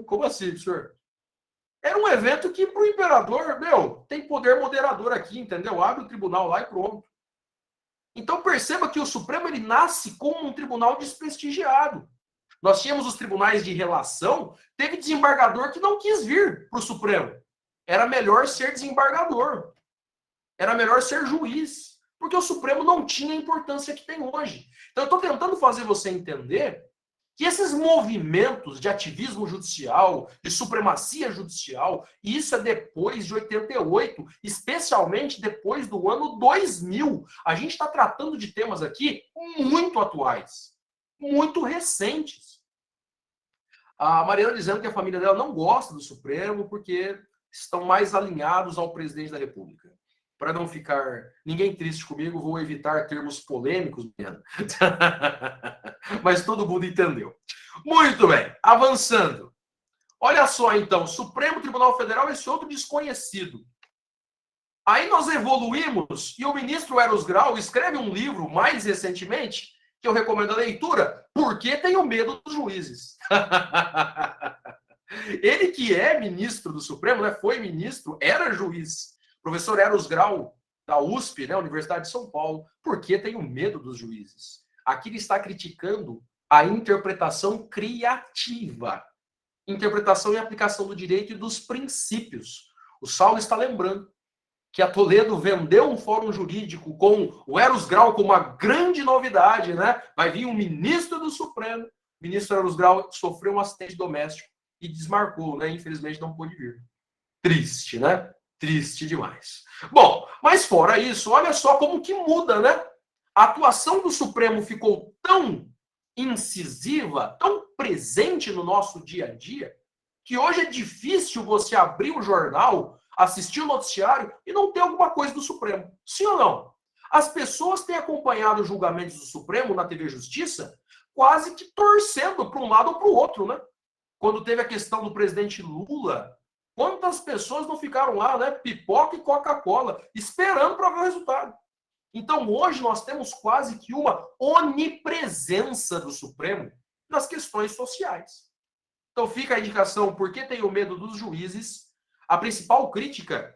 A: Como assim, senhor? Era um evento que, para o imperador, tem poder moderador aqui, entendeu? Abre o tribunal lá e pronto. Então perceba que o Supremo ele nasce como um tribunal desprestigiado. Nós tínhamos os tribunais de relação, teve desembargador que não quis vir para o Supremo. Era melhor ser desembargador. Era melhor ser juiz. Porque o Supremo não tinha a importância que tem hoje. Então eu estou tentando fazer você entender que esses movimentos de ativismo judicial, de supremacia judicial, e isso é depois de 88, especialmente depois do ano 2000. A gente está tratando de temas aqui muito atuais, muito recentes. A Mariana dizendo que a família dela não gosta do Supremo porque estão mais alinhados ao presidente da República. Para não ficar ninguém triste comigo, vou evitar termos polêmicos, mas todo mundo entendeu. Muito bem, avançando. Olha só, então, Supremo Tribunal Federal, esse outro desconhecido. Aí nós evoluímos e o ministro Eros Grau escreve um livro mais recentemente, que eu recomendo a leitura, Por que Tenho Medo dos Juízes? Ele que é ministro do Supremo, né, foi ministro, era juiz. Professor Eros Grau, da USP, né, Universidade de São Paulo, por que tenho medo dos juízes? Aqui ele está criticando a interpretação criativa, interpretação e aplicação do direito e dos princípios. O Saulo está lembrando que a Toledo vendeu um fórum jurídico com o Eros Grau como uma grande novidade, né? Vai vir um ministro do Supremo. O ministro Eros Grau sofreu um acidente doméstico e desmarcou, né? Infelizmente não pôde vir. Triste, né? Triste demais. Bom, mas fora isso, olha só como que muda, né? A atuação do Supremo ficou tão incisiva, tão presente no nosso dia a dia, que hoje é difícil você abrir o jornal, assistir o noticiário e não ter alguma coisa do Supremo. Sim ou não? As pessoas têm acompanhado os julgamentos do Supremo na TV Justiça quase que torcendo para um lado ou para o outro, né? Quando teve a questão do presidente Lula, quantas pessoas não ficaram lá, né? Pipoca e Coca-Cola, esperando para ver o resultado. Então, hoje nós temos quase que uma onipresença do Supremo nas questões sociais. Então, fica a indicação, por que tenho medo dos juízes? A principal crítica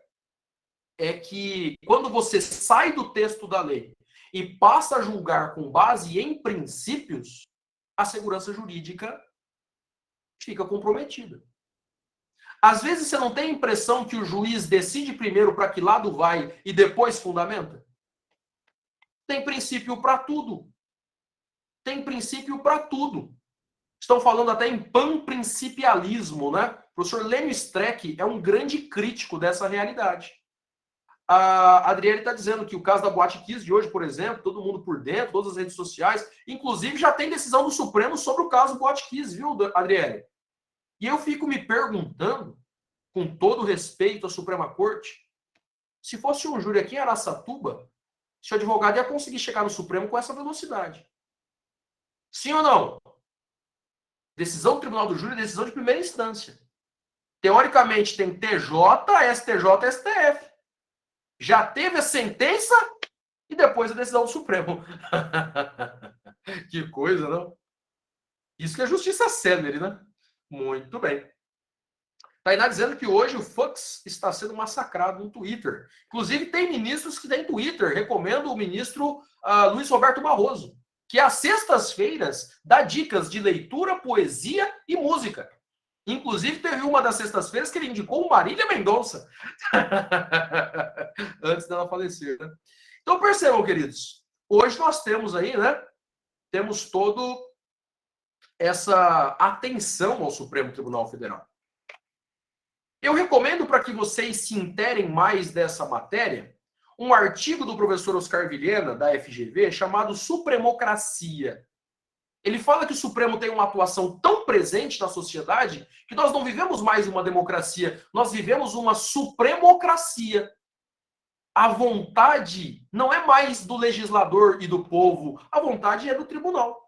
A: é que quando você sai do texto da lei e passa a julgar com base em princípios, a segurança jurídica fica comprometida. Às vezes você não tem a impressão que o juiz decide primeiro para que lado vai e depois fundamenta? Tem princípio para tudo. Tem princípio para tudo. Estão falando até em panprincipialismo, né? O professor Lênio Streck é um grande crítico dessa realidade. A Adriele está dizendo que o caso da Boate Kiss de hoje, por exemplo, todo mundo por dentro, todas as redes sociais, inclusive já tem decisão do Supremo sobre o caso Boate Kiss, viu, Adriele? E eu fico me perguntando, com todo respeito à Suprema Corte, se fosse um júri aqui em Araçatuba, se o advogado ia conseguir chegar no Supremo com essa velocidade. Sim ou não? Decisão do Tribunal do Júri é decisão de primeira instância. Teoricamente tem TJ, STJ, STF. Já teve a sentença e depois a decisão do Supremo. Que coisa, não? Isso que é justiça célere, né? Muito bem. Tainá dizendo que hoje o Fux está sendo massacrado no Twitter. Inclusive, tem ministros que têm Twitter. Recomendo o ministro Luiz Roberto Barroso, que às sextas-feiras dá dicas de leitura, poesia e música. Inclusive, teve uma das sextas-feiras que ele indicou Marília Mendonça. Antes dela falecer, né? Então, percebam, queridos. Hoje nós temos aí, né? Temos todo essa atenção ao Supremo Tribunal Federal. Eu recomendo, para que vocês se interem mais dessa matéria, um artigo do professor Oscar Vilhena, da FGV, chamado Supremocracia. Ele fala que o Supremo tem uma atuação tão presente na sociedade que nós não vivemos mais uma democracia, nós vivemos uma supremocracia. A vontade não é mais do legislador e do povo, a vontade é do tribunal.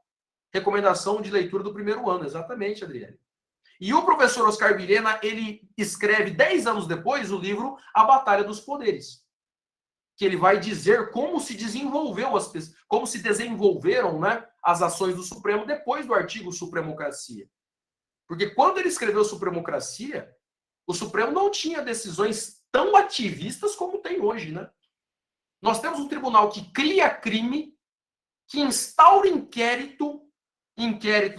A: Recomendação de leitura do primeiro ano, exatamente, Adriane. E o professor Oscar Vilhena, ele escreve 10 anos depois o livro A Batalha dos Poderes, que ele vai dizer como se desenvolveu como se desenvolveram, né, as ações do Supremo depois do artigo Supremocracia. Porque quando ele escreveu Supremocracia, o Supremo não tinha decisões tão ativistas como tem hoje, né? Nós temos um tribunal que cria crime, que instaura inquérito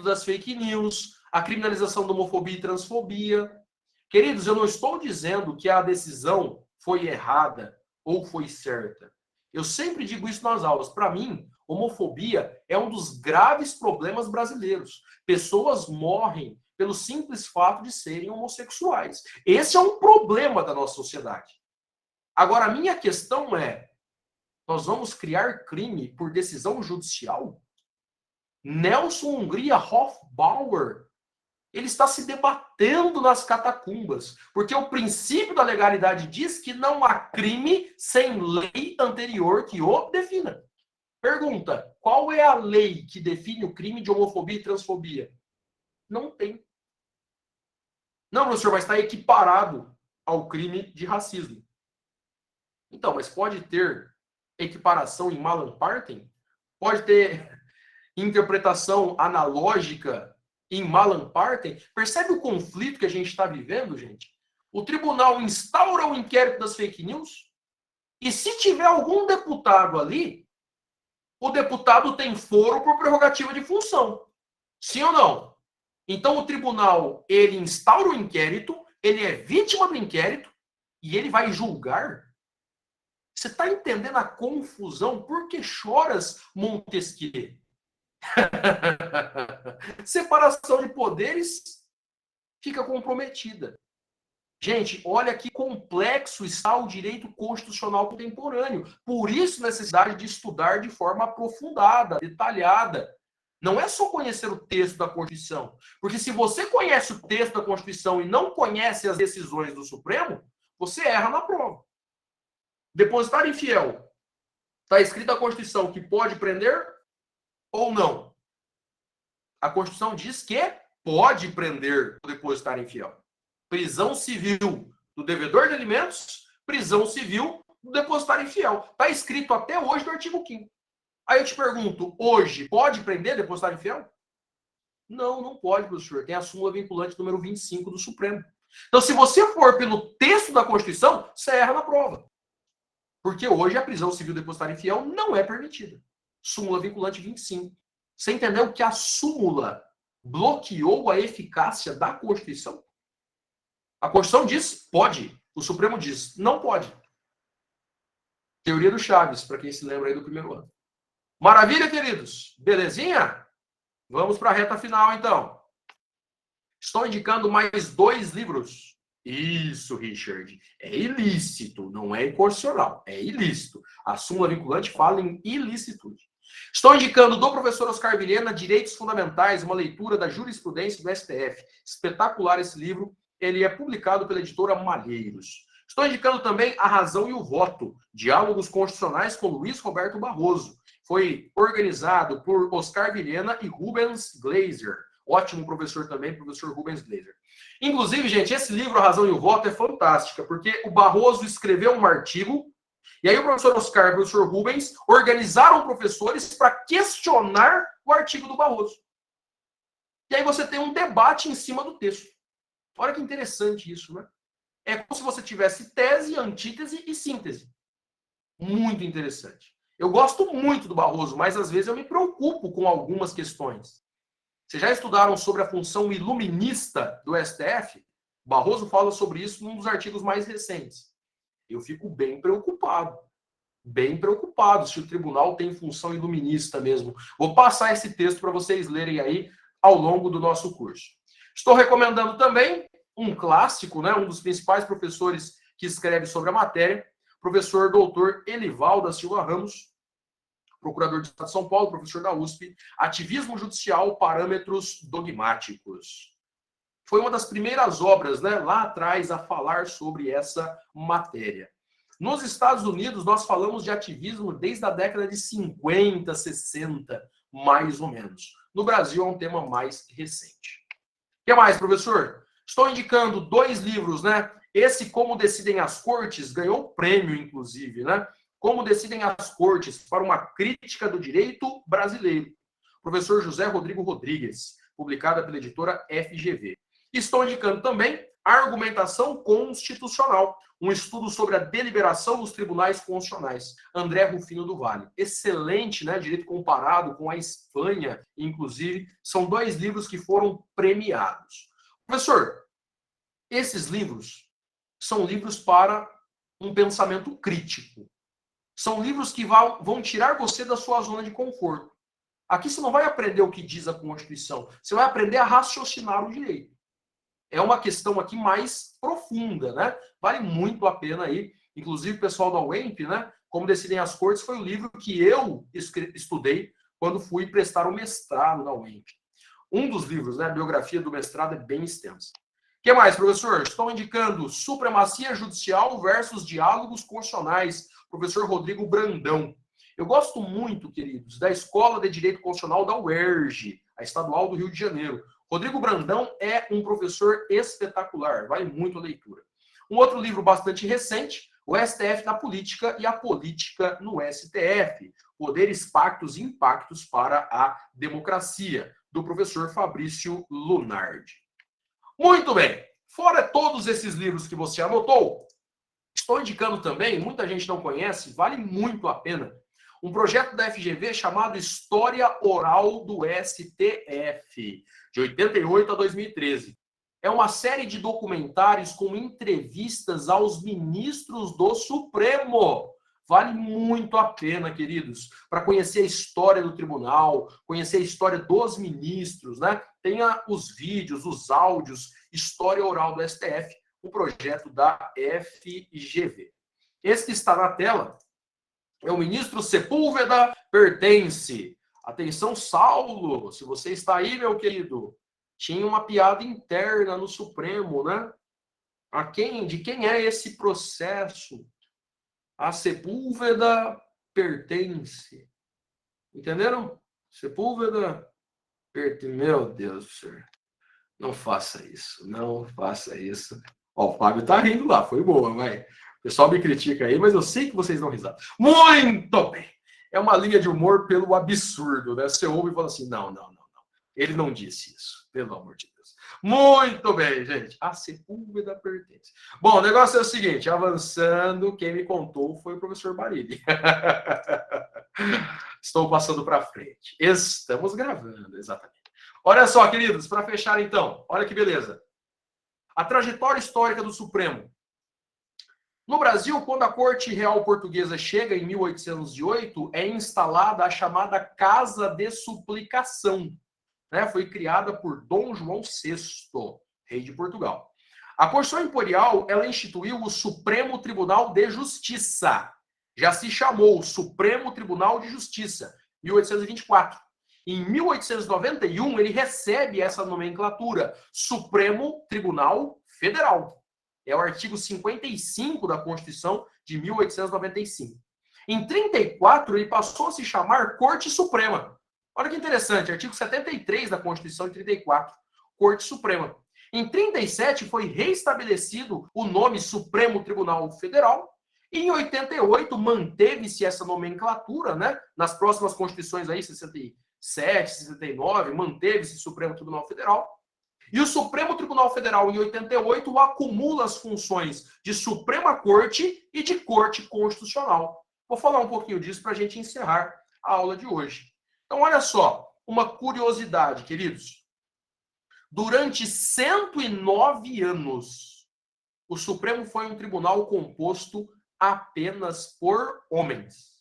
A: das fake news, a criminalização da homofobia e transfobia. Queridos, eu não estou dizendo que a decisão foi errada ou foi certa. Eu sempre digo isso nas aulas. Para mim, homofobia é um dos graves problemas brasileiros. Pessoas morrem pelo simples fato de serem homossexuais. Esse é um problema da nossa sociedade. Agora, a minha questão é, nós vamos criar crime por decisão judicial? Nelson Hungria Hofbauer, ele está se debatendo nas catacumbas, porque o princípio da legalidade diz que não há crime sem lei anterior que o defina. Pergunta, qual é a lei que define o crime de homofobia e transfobia? Não tem. Não, professor, mas está equiparado ao crime de racismo. Então, mas pode ter equiparação em Malam Partem? Pode ter interpretação analógica em Malam Partem? Percebe o conflito que a gente está vivendo, gente? O tribunal instaura o inquérito das fake news e se tiver algum deputado ali, o deputado tem foro por prerrogativa de função. Sim ou não? Então o tribunal, ele instaura o inquérito, ele é vítima do inquérito e ele vai julgar? Você está entendendo a confusão? Por que choras, Montesquieu? Separação de poderes fica comprometida. Gente, olha que complexo está o direito constitucional contemporâneo. Por isso, necessidade de estudar de forma aprofundada, detalhada. Não é só conhecer o texto da Constituição. Porque se você conhece o texto da Constituição e não conhece as decisões do Supremo, você erra na prova. Depositário infiel. Está escrito na Constituição que pode prender ou não? A Constituição diz que pode prender o depositário infiel. Prisão civil do devedor de alimentos, prisão civil do depositário infiel. Está escrito até hoje no artigo 5º. Aí eu te pergunto, hoje pode prender depositário infiel? Não, não pode, professor. Tem a súmula vinculante número 25 do Supremo. Então, se você for pelo texto da Constituição, você erra na prova. Porque hoje a prisão civil do depositário infiel não é permitida. Súmula vinculante 25. Você entendeu que a súmula bloqueou a eficácia da Constituição? A Constituição diz pode. O Supremo diz não pode. Teoria do Chaves, para quem se lembra aí do primeiro ano. Maravilha, queridos? Belezinha? Vamos para a reta final, então. Estou indicando mais 2 livros. Isso, Richard. É ilícito, não é inconstitucional. É ilícito. A súmula vinculante fala em ilicitude. Estou indicando do professor Oscar Vilhena, Direitos Fundamentais, uma leitura da jurisprudência do STF. Espetacular esse livro. Ele é publicado pela editora Malheiros. Estou indicando também A Razão e o Voto, Diálogos Constitucionais com Luiz Roberto Barroso. Foi organizado por Oscar Vilhena e Rubens Glaser. Ótimo professor também, professor Rubens Glaser. Inclusive, gente, esse livro, A Razão e o Voto, é fantástica, porque o Barroso escreveu um artigo, e aí o professor Oscar e o professor Rubens organizaram professores para questionar o artigo do Barroso. E aí você tem um debate em cima do texto. Olha que interessante isso, né? É como se você tivesse tese, antítese e síntese. Muito interessante. Eu gosto muito do Barroso, mas às vezes eu me preocupo com algumas questões. Vocês já estudaram sobre a função iluminista do STF? Barroso fala sobre isso num dos artigos mais recentes. Eu fico bem preocupado se o tribunal tem função iluminista mesmo. Vou passar esse texto para vocês lerem aí ao longo do nosso curso. Estou recomendando também um clássico, né, um dos principais professores que escreve sobre a matéria, professor doutor Elivaldo da Silva Ramos, procurador do Estado de São Paulo, professor da USP, Ativismo Judicial, Parâmetros Dogmáticos. Foi uma das primeiras obras, né, lá atrás, a falar sobre essa matéria. Nos Estados Unidos, nós falamos de ativismo desde a década de 50, 60, mais ou menos. No Brasil, é um tema mais recente. O que mais, professor? Estou indicando 2 livros, né? Esse, Como Decidem as Cortes, ganhou prêmio, inclusive, né? Como Decidem as Cortes, para uma crítica do direito brasileiro. Professor José Rodrigo Rodrigues, publicada pela editora FGV. Estou indicando também Argumentação Constitucional, um estudo sobre a deliberação dos tribunais constitucionais. André Rufino do Vale. Excelente, né? Direito comparado com a Espanha, inclusive. São 2 livros que foram premiados. Professor, esses livros são livros para um pensamento crítico. São livros que vão tirar você da sua zona de conforto. Aqui você não vai aprender o que diz a Constituição, você vai aprender a raciocinar o direito. É uma questão aqui mais profunda, né? Vale muito a pena aí. Inclusive, o pessoal da UEMP, né? Como Decidem as Cortes, foi o livro que eu estudei quando fui prestar o mestrado na UEMP. Um dos livros, né? A biografia do mestrado é bem extensa. O que mais, professor? Estou indicando Supremacia Judicial versus Diálogos Constitucionais, professor Rodrigo Brandão. Eu gosto muito, queridos, da Escola de Direito Constitucional da UERJ, a Estadual do Rio de Janeiro. Rodrigo Brandão é um professor espetacular, vale muito a leitura. Um outro livro bastante recente, o STF na Política e a Política no STF, Poderes, Pactos e Impactos para a Democracia, do professor Fabrício Lunardi. Muito bem, fora todos esses livros que você anotou, estou indicando também, muita gente não conhece, vale muito a pena, um projeto da FGV chamado História Oral do STF, de 88 a 2013. É uma série de documentários com entrevistas aos ministros do Supremo. Vale muito a pena, queridos, para conhecer a história do tribunal, conhecer a história dos ministros, né? Tenha os vídeos, os áudios, História Oral do STF, um projeto da FGV. Esse que está na tela é o ministro Sepúlveda Pertence. Atenção, Saulo, se você está aí, meu querido, tinha uma piada interna no Supremo, né? De quem é esse processo? A Sepúlveda Pertence. Entenderam? Sepúlveda Pertence. Meu Deus do céu. Não faça isso. Não faça isso. Ó, o Fábio tá rindo lá. Foi boa, vai. O pessoal me critica aí, mas eu sei que vocês dão risada. Muito bem! É uma linha de humor pelo absurdo, né? Você ouve e fala assim, não. Ele não disse isso, pelo amor de Deus. Muito bem, gente. A Sepúlveda Pertence. Bom, o negócio é o seguinte, avançando, quem me contou foi o professor Barilli. Estou passando para frente. Estamos gravando, exatamente. Olha só, queridos, para fechar então, olha que beleza. A trajetória histórica do Supremo. No Brasil, quando a Corte Real Portuguesa chega em 1808, é instalada a chamada Casa de Suplicação, né? Foi criada por Dom João VI, rei de Portugal. A Constituição Imperial, ela instituiu o Supremo Tribunal de Justiça. Já se chamou Supremo Tribunal de Justiça, 1824. Em 1891, ele recebe essa nomenclatura, Supremo Tribunal Federal. É o artigo 55 da Constituição de 1895. Em 34, ele passou a se chamar Corte Suprema. Olha que interessante, artigo 73 da Constituição de 34, Corte Suprema. Em 37, foi reestabelecido o nome Supremo Tribunal Federal. E em 88, manteve-se essa nomenclatura, né? Nas próximas constituições aí, 67, 69, manteve-se Supremo Tribunal Federal. E o Supremo Tribunal Federal, em 88, acumula as funções de Suprema Corte e de Corte Constitucional. Vou falar um pouquinho disso para a gente encerrar a aula de hoje. Então, olha só, uma curiosidade, queridos. Durante 109 anos, o Supremo foi um tribunal composto apenas por homens.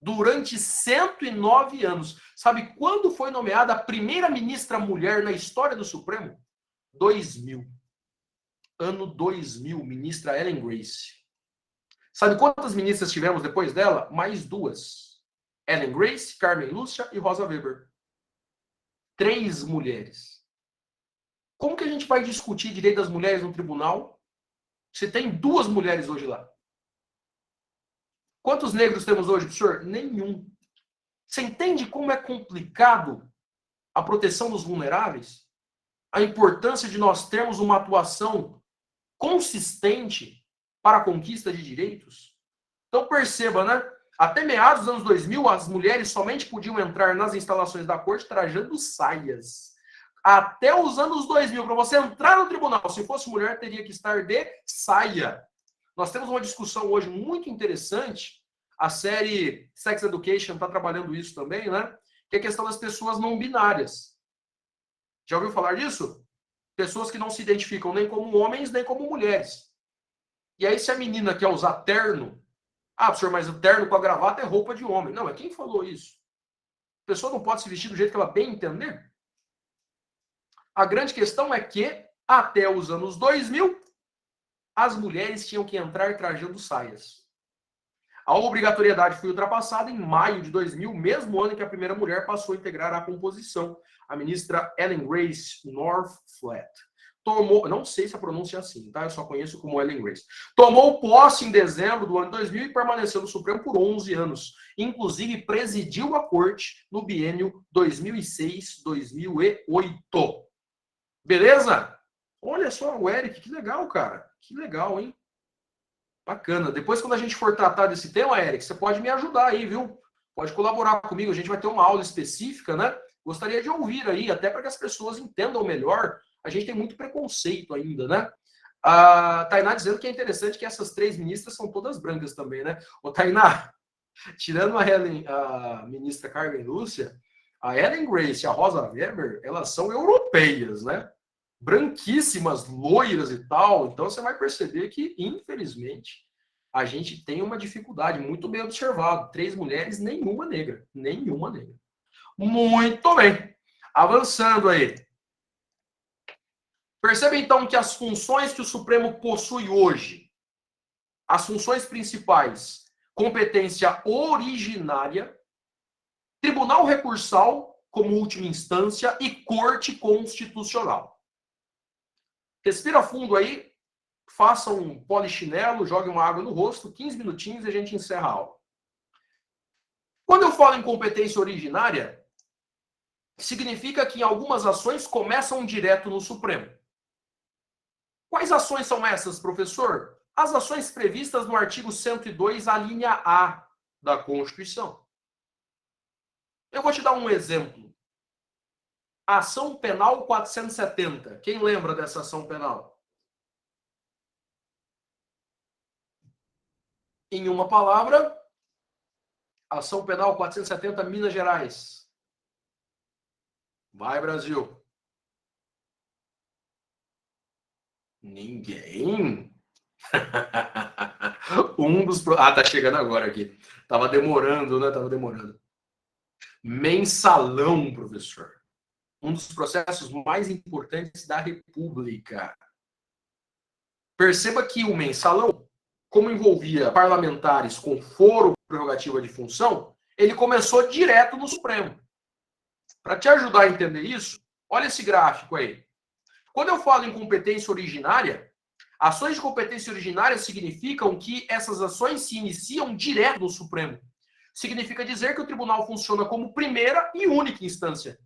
A: Durante 109 anos. Sabe quando foi nomeada a primeira ministra mulher na história do Supremo? 2000. Ano 2000, ministra Ellen Grace. Sabe quantas ministras tivemos depois dela? Mais 2. Ellen Grace, Carmen Lúcia e Rosa Weber. 3 mulheres. Como que a gente vai discutir direito das mulheres no tribunal se tem 2 mulheres hoje lá? Quantos negros temos hoje, professor? Nenhum. Você entende como é complicado a proteção dos vulneráveis? A importância de nós termos uma atuação consistente para a conquista de direitos? Então perceba, né? Até meados dos anos 2000, as mulheres somente podiam entrar nas instalações da corte trajando saias. Até os anos 2000, para você entrar no tribunal, se fosse mulher, teria que estar de saia. Nós temos uma discussão hoje muito interessante. A série Sex Education está trabalhando isso também, né? Que é a questão das pessoas não binárias. Já ouviu falar disso? Pessoas que não se identificam nem como homens, nem como mulheres. E aí, se a menina quer usar terno, professor, mas o terno com a gravata é roupa de homem. Não, mas quem falou isso? A pessoa não pode se vestir do jeito que ela bem entender? A grande questão é que, até os anos 2000, as mulheres tinham que entrar trajando saias. A obrigatoriedade foi ultrapassada em maio de 2000, mesmo ano em que a primeira mulher passou a integrar a composição, a ministra Ellen Grace Northflat. Não sei se a pronúncia é assim, tá? Eu só conheço como Ellen Grace. Tomou posse em dezembro do ano 2000 e permaneceu no Supremo por 11 anos. Inclusive, presidiu a corte no biênio 2006-2008. Beleza? Olha só o Eric, que legal, cara. Que legal, hein? Bacana. Depois, quando a gente for tratar desse tema, Eric, você pode me ajudar aí, viu? Pode colaborar comigo. A gente vai ter uma aula específica, né? Gostaria de ouvir aí, até para que as pessoas entendam melhor. A gente tem muito preconceito ainda, né? A Tainá dizendo que é interessante que essas 3 ministras são todas brancas também, né? Ô, Tainá, tirando a ministra Carmen Lúcia, a Ellen Grace e a Rosa Weber, elas são europeias, né? Branquíssimas, loiras e tal. Então você vai perceber que, infelizmente, a gente tem uma dificuldade muito bem observado. 3 mulheres, nenhuma negra. Nenhuma negra. Muito bem. Avançando aí. Perceba então que as funções que o Supremo possui hoje, as funções principais, competência originária, tribunal recursal como última instância e corte constitucional. Respira fundo aí, faça um polichinelo, jogue uma água no rosto, 15 minutinhos e a gente encerra a aula. Quando eu falo em competência originária, significa que algumas ações começam direto no Supremo. Quais ações são essas, professor? As ações previstas no artigo 102, a linha A da Constituição. Eu vou te dar um exemplo. Ação Penal 470. Quem lembra dessa ação penal? Em uma palavra, Ação Penal 470, Minas Gerais. Vai, Brasil. Ninguém? Tá chegando agora aqui. Tava demorando, né? Tava demorando. Mensalão, professor. Um dos processos mais importantes da República. Perceba que o mensalão, como envolvia parlamentares com foro prerrogativa de função, ele começou direto no Supremo. Para te ajudar a entender isso, olha esse gráfico aí. Quando eu falo em competência originária, ações de competência originária significam que essas ações se iniciam direto no Supremo. Significa dizer que o tribunal funciona como primeira e única instância.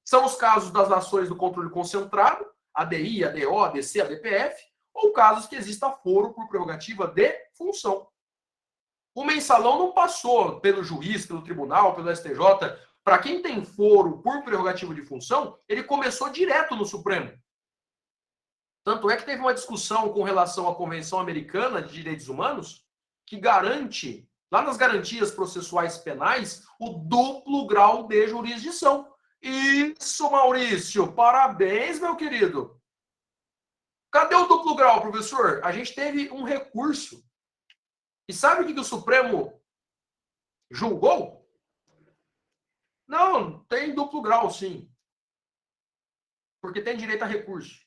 A: São os casos das ações do controle concentrado, ADI, ADO, ADC, ADPF, ou casos que exista foro por prerrogativa de função. O mensalão não passou pelo juiz, pelo tribunal, pelo STJ. Para quem tem foro por prerrogativa de função, ele começou direto no Supremo. Tanto é que teve uma discussão com relação à Convenção Americana de Direitos Humanos, que garante, lá nas garantias processuais penais, o duplo grau de jurisdição. Isso, Maurício! Parabéns, meu querido! Cadê o duplo grau, professor? A gente teve um recurso. E sabe o que o Supremo julgou? Não, tem duplo grau, sim. Porque tem direito a recurso.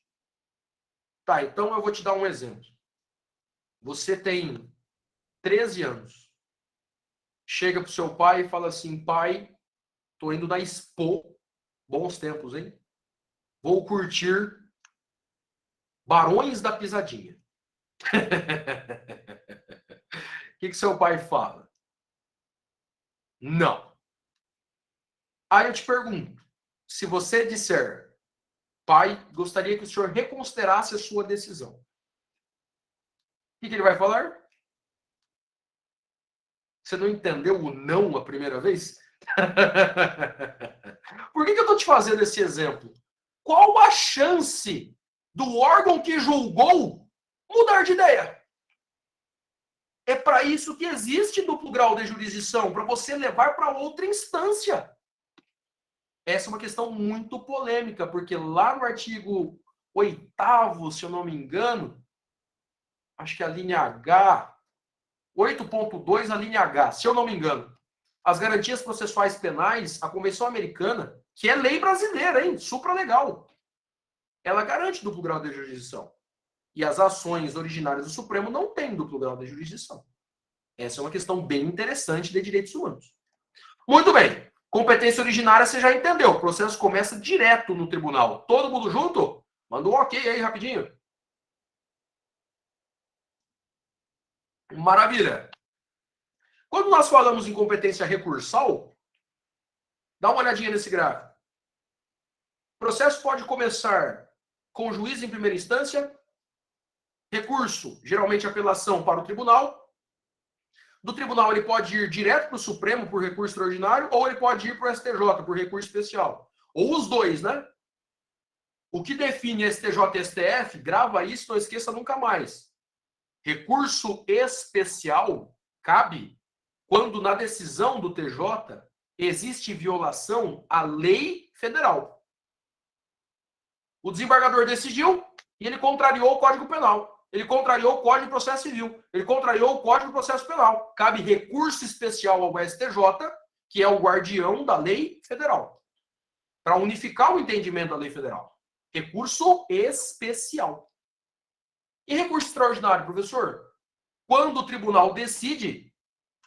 A: Tá, então eu vou te dar um exemplo. Você tem 13 anos. Chega pro seu pai e fala assim, pai, tô indo na Expo, bons tempos, hein? Vou curtir Barões da Pisadinha. O que seu pai fala? Não. Aí eu te pergunto, se você disser, pai, gostaria que o senhor reconsiderasse a sua decisão. O que ele vai falar? Você não entendeu o não a primeira vez? Por que eu estou te fazendo esse exemplo? qual a chance do órgão que julgou mudar de ideia? É para isso que existe duplo grau de jurisdição, para você levar para outra instância. Essa é uma questão muito polêmica, porque lá no artigo 8º, se eu não me engano, acho que a linha H, 8.2, a linha H, se eu não me engano, as garantias processuais penais, a Convenção Americana, que é lei brasileira, hein, supralegal, ela garante duplo grau de jurisdição. E as ações originárias do Supremo não têm duplo grau de jurisdição. Essa é uma questão bem interessante de direitos humanos. Muito bem. Competência originária você já entendeu. O processo começa direto no tribunal. Todo mundo junto? Manda um ok aí rapidinho. Maravilha. Quando nós falamos em competência recursal, dá uma olhadinha nesse gráfico. O processo pode começar com o juiz em primeira instância, recurso, geralmente apelação para o tribunal. Do tribunal ele pode ir direto para o Supremo por recurso extraordinário ou ele pode ir para o STJ por recurso especial. Ou os dois, né? O que define STJ e STF, grava isso, não esqueça nunca mais. Recurso especial cabe quando na decisão do TJ existe violação à lei federal. O desembargador decidiu e ele contrariou o Código Penal. Ele contrariou o Código de Processo Civil. Ele contrariou o Código de Processo Penal. Cabe recurso especial ao STJ, que é o guardião da lei federal, para unificar o entendimento da lei federal. Recurso especial. E recurso extraordinário, professor? Quando o tribunal decide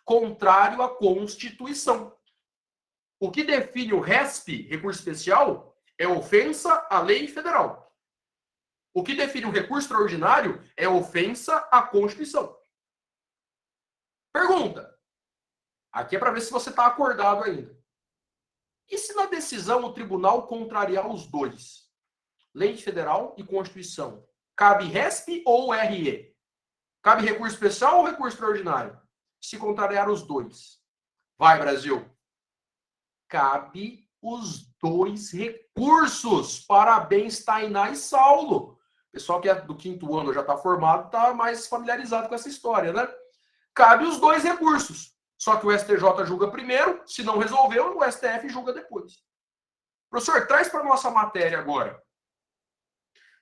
A: contrário à Constituição. O que define o RESP, recurso especial, é ofensa à lei federal. O que define o recurso extraordinário é ofensa à Constituição. Pergunta. Aqui é para ver se você está acordado ainda. E se na decisão o tribunal contrariar os dois? Lei federal e Constituição. Cabe RESP ou RE? Cabe recurso especial ou recurso extraordinário? Se contrariar os dois. Vai, Brasil. Cabe os dois recursos. Parabéns, Tainá e Saulo. O pessoal que é do 5º ano já está formado, está mais familiarizado com essa história, né? Cabe os dois recursos. Só que o STJ julga primeiro, se não resolveu, o STF julga depois. Professor, traz para a nossa matéria agora.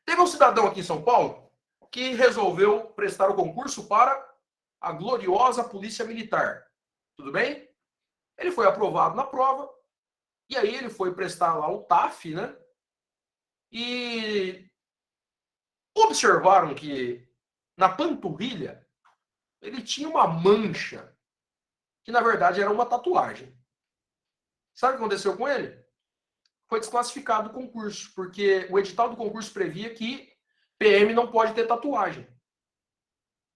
A: Teve um cidadão aqui em São Paulo que resolveu prestar o concurso para a gloriosa Polícia Militar. Tudo bem? Ele foi aprovado na prova, e aí ele foi prestar lá o TAF, né? E observaram que na panturrilha ele tinha uma mancha que na verdade era uma tatuagem. Sabe o que aconteceu com ele? Foi desclassificado do concurso, porque o edital do concurso previa que PM não pode ter tatuagem.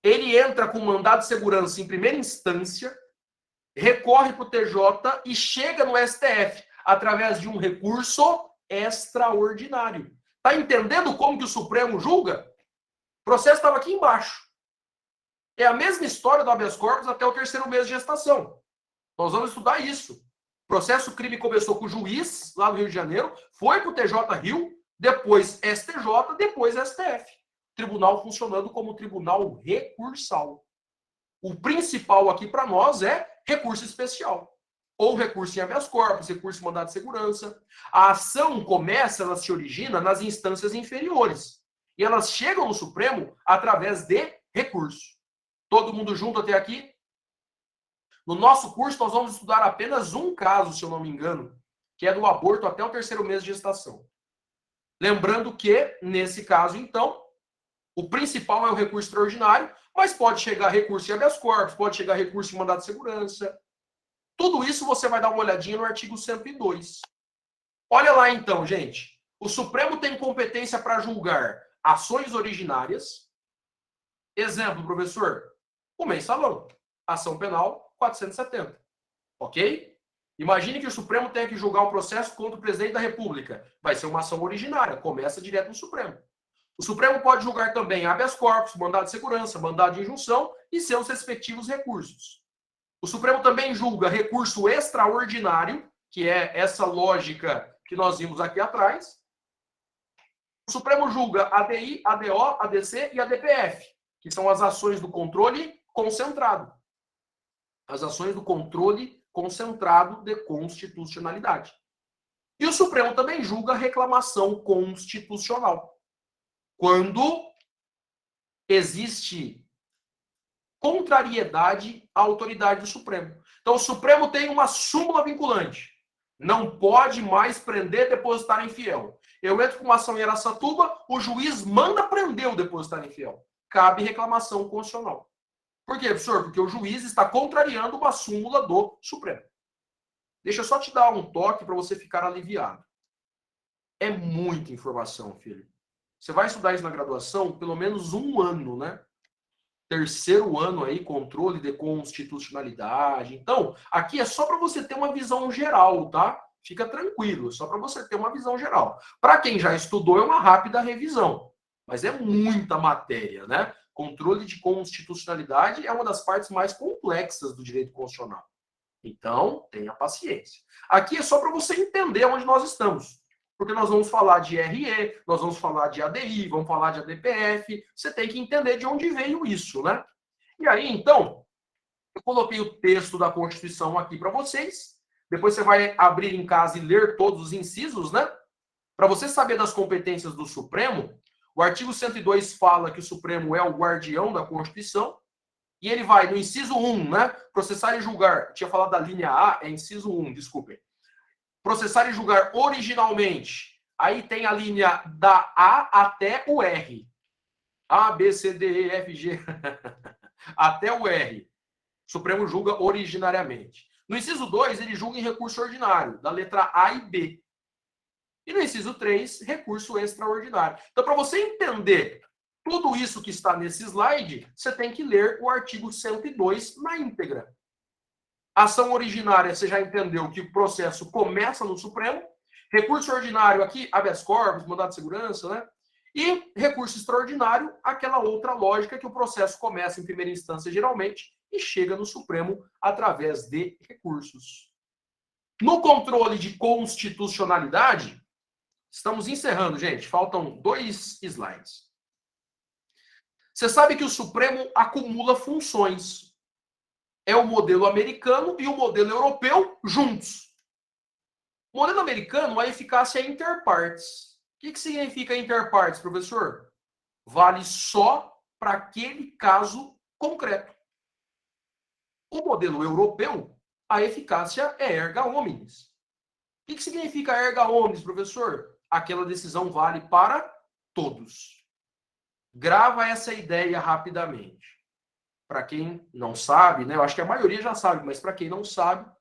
A: Ele entra com mandado de segurança em primeira instância, recorre para o TJ e chega no STF através de um recurso extraordinário. Tá entendendo como que o Supremo julga? O processo estava aqui embaixo. É a mesma história do habeas corpus até o 3º mês de gestação. Nós vamos estudar isso. O processo crime começou com o juiz, lá no Rio de Janeiro, foi para o TJ Rio, depois STJ, depois STF. Tribunal funcionando como tribunal recursal. O principal aqui para nós é recurso especial. Ou recurso em habeas corpus, recurso em mandado de segurança. A ação começa, ela se origina nas instâncias inferiores. E elas chegam no Supremo através de recurso. Todo mundo junto até aqui? No nosso curso, nós vamos estudar apenas um caso, se eu não me engano, que é do aborto até o 3º mês de gestação. Lembrando que, nesse caso, então, o principal é o recurso extraordinário, mas pode chegar recurso em habeas corpus, pode chegar recurso em mandado de segurança. Tudo isso você vai dar uma olhadinha no artigo 102. Olha lá, então, gente. O Supremo tem competência para julgar ações originárias. Exemplo, professor, o mensalão. Ação penal 470. Ok? Imagine que o Supremo tenha que julgar um processo contra o presidente da República. Vai ser uma ação originária. Começa direto no Supremo. O Supremo pode julgar também habeas corpus, mandado de segurança, mandado de injunção e seus respectivos recursos. O Supremo também julga recurso extraordinário, que é essa lógica que nós vimos aqui atrás. Supremo julga ADI, ADO, ADC e ADPF, que são as ações do controle concentrado. As ações do controle concentrado de constitucionalidade. E o Supremo também julga reclamação constitucional. Quando existe contrariedade à autoridade do Supremo. Então, o Supremo tem uma súmula vinculante. Não pode mais prender depositário infiel. Eu entro com uma ação em Araçatuba, o juiz manda prender o depositário infiel. Cabe reclamação constitucional. Por quê, professor? Porque o juiz está contrariando uma súmula do Supremo. Deixa eu só te dar um toque para você ficar aliviado. É muita informação, filho. Você vai estudar isso na graduação pelo menos um ano, né? Terceiro ano aí, controle de constitucionalidade. Então, aqui é só para você ter uma visão geral, tá? Fica tranquilo, só para você ter uma visão geral. Para quem já estudou, é uma rápida revisão. Mas é muita matéria, né? Controle de constitucionalidade é uma das partes mais complexas do direito constitucional. Então, tenha paciência. Aqui é só para você entender onde nós estamos. Porque nós vamos falar de RE, nós vamos falar de ADI, vamos falar de ADPF. Você tem que entender de onde veio isso, né? E aí, então, eu coloquei o texto da Constituição aqui para vocês. Depois você vai abrir em casa e ler todos os incisos, né? Para você saber das competências do Supremo, o artigo 102 fala que o Supremo é o guardião da Constituição. E ele vai no inciso 1, né? Processar e julgar. Tinha falado da linha A, é inciso 1, desculpem. Processar e julgar originalmente. Aí tem a linha da A até o R. A, B, C, D, E, F, G. Até o R. O Supremo julga originariamente. No inciso 2, ele julga em recurso ordinário, da letra A e B. E no inciso 3, recurso extraordinário. Então, para você entender tudo isso que está nesse slide, você tem que ler o artigo 102 na íntegra. Ação originária, você já entendeu que o processo começa no Supremo. Recurso ordinário aqui, habeas corpus, mandado de segurança, né? E recurso extraordinário, aquela outra lógica que o processo começa em primeira instância, geralmente, e chega no Supremo através de recursos. No controle de constitucionalidade, estamos encerrando, gente. Faltam 2 slides. Você sabe que o Supremo acumula funções. É o modelo americano e o modelo europeu juntos. O modelo americano, a eficácia é interpartes. O que significa interpartes, professor? Vale só para aquele caso concreto. O modelo europeu, a eficácia é erga omnes. O que significa erga omnes, professor? Aquela decisão vale para todos. Grava essa ideia rapidamente. Para quem não sabe, né? Eu acho que a maioria já sabe, mas para quem não sabe,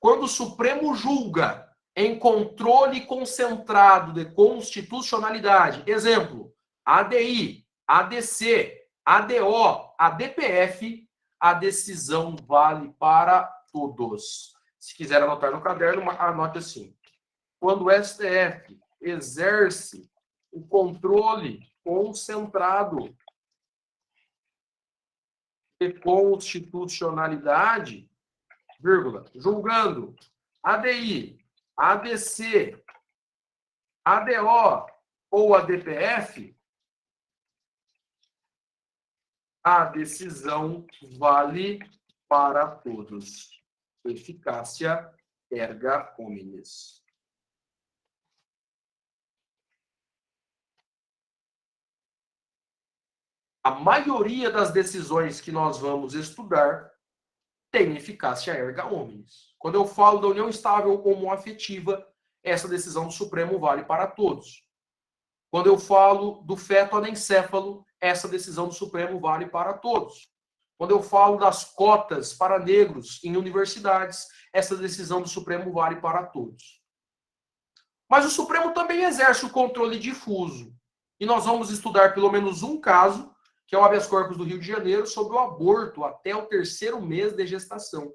A: quando o Supremo julga em controle concentrado de constitucionalidade, exemplo, ADI, ADC, ADO, ADPF, a decisão vale para todos. Se quiser anotar no caderno, anote assim. Quando o STF exerce o controle concentrado de constitucionalidade, vírgula, julgando ADI, ADC, ADO ou ADPF, a decisão vale para todos. Eficácia erga omnes. A maioria das decisões que nós vamos estudar tem eficácia erga omnes. Quando eu falo da união estável homoafetiva, essa decisão do Supremo vale para todos. Quando eu falo do feto anencéfalo, essa decisão do Supremo vale para todos. Quando eu falo das cotas para negros em universidades, essa decisão do Supremo vale para todos. Mas o Supremo também exerce o controle difuso. E nós vamos estudar pelo menos um caso, que é o habeas corpus do Rio de Janeiro, sobre o aborto até o 3º mês de gestação.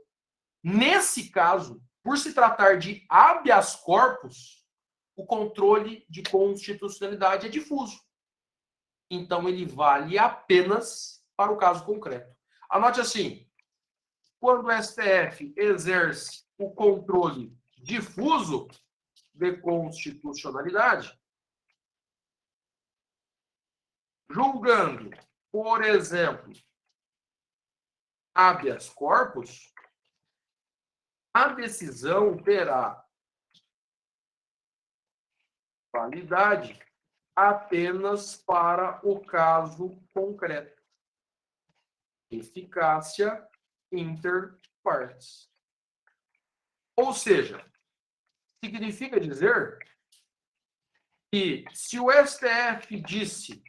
A: Nesse caso, por se tratar de habeas corpus, o controle de constitucionalidade é difuso. Então, ele vale apenas para o caso concreto. Anote assim, quando o STF exerce o controle difuso de constitucionalidade, julgando, por exemplo, habeas corpus, a decisão terá validade apenas para o caso concreto. Eficácia inter partes. Ou seja, significa dizer que se o STF disse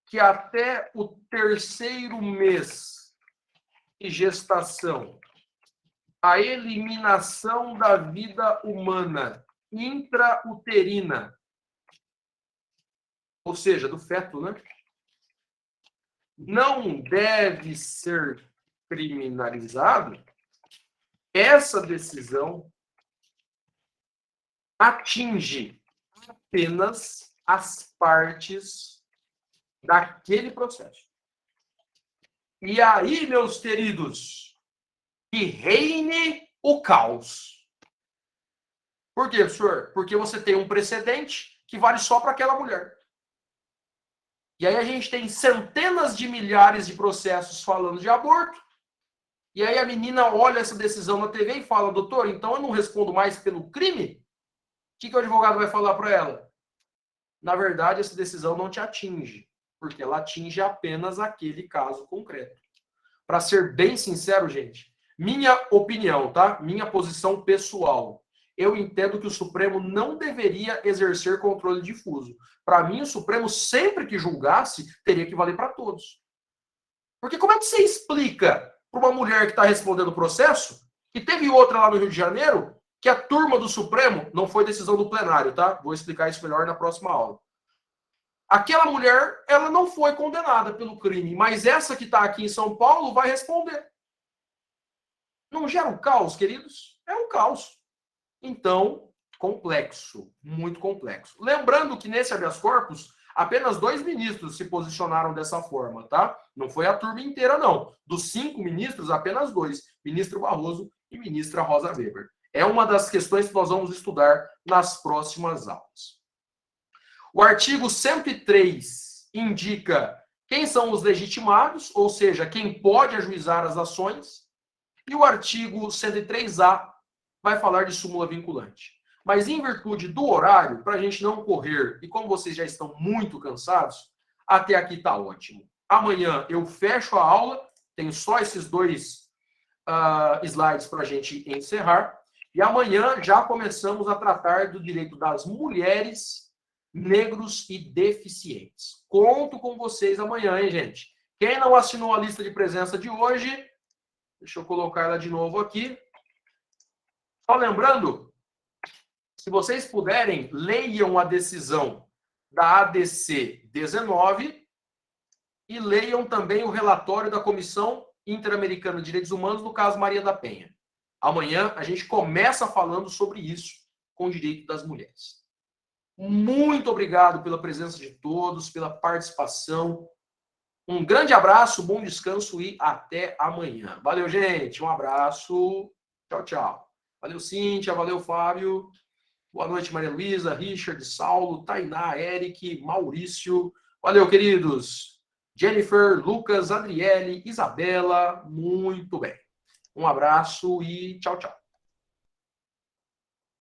A: que até o 3º mês de gestação a eliminação da vida humana intrauterina, ou seja, do feto, né, não deve ser criminalizado, essa decisão atinge apenas as partes daquele processo. E aí, meus queridos, que reine o caos. Por quê, senhor? Porque você tem um precedente que vale só para aquela mulher. E aí a gente tem centenas de milhares de processos falando de aborto. E aí a menina olha essa decisão na TV e fala, doutor, então eu não respondo mais pelo crime? O que o advogado vai falar para ela? Na verdade, essa decisão não te atinge, porque ela atinge apenas aquele caso concreto. Para ser bem sincero, gente, minha opinião, tá? Minha posição pessoal. Eu entendo que o Supremo não deveria exercer controle difuso. Para mim, o Supremo, sempre que julgasse, teria que valer para todos. Porque como é que você explica para uma mulher que está respondendo o processo, que teve outra lá no Rio de Janeiro, que a turma do Supremo, não foi decisão do plenário, tá? Vou explicar isso melhor na próxima aula. Aquela mulher, ela não foi condenada pelo crime, mas essa que está aqui em São Paulo vai responder. Não gera um caos, queridos? É um caos. Então, complexo, muito complexo. Lembrando que nesse habeas corpus, apenas 2 ministros se posicionaram dessa forma, tá? Não foi a turma inteira, não. Dos 5 ministros, apenas 2. Ministro Barroso e ministra Rosa Weber. É uma das questões que nós vamos estudar nas próximas aulas. O artigo 103 indica quem são os legitimados, ou seja, quem pode ajuizar as ações. E o artigo 103A vai falar de súmula vinculante. Mas em virtude do horário, para a gente não correr, e como vocês já estão muito cansados, até aqui está ótimo. Amanhã eu fecho a aula, tenho só esses 2 slides para a gente encerrar. E amanhã já começamos a tratar do direito das mulheres, negros e deficientes. Conto com vocês amanhã, hein, gente? Quem não assinou a lista de presença de hoje, deixa eu colocar ela de novo aqui. Só lembrando, se vocês puderem, leiam a decisão da ADC 19 e leiam também o relatório da Comissão Interamericana de Direitos Humanos no caso Maria da Penha. Amanhã a gente começa falando sobre isso com o direito das mulheres. Muito obrigado pela presença de todos, pela participação. Um grande abraço, bom descanso e até amanhã. Valeu, gente. Um abraço. Tchau, tchau. Valeu, Cíntia. Valeu, Fábio. Boa noite, Maria Luísa, Richard, Saulo, Tainá, Eric, Maurício. Valeu, queridos. Jennifer, Lucas, Adriele, Isabela. Muito bem. Um abraço e tchau, tchau.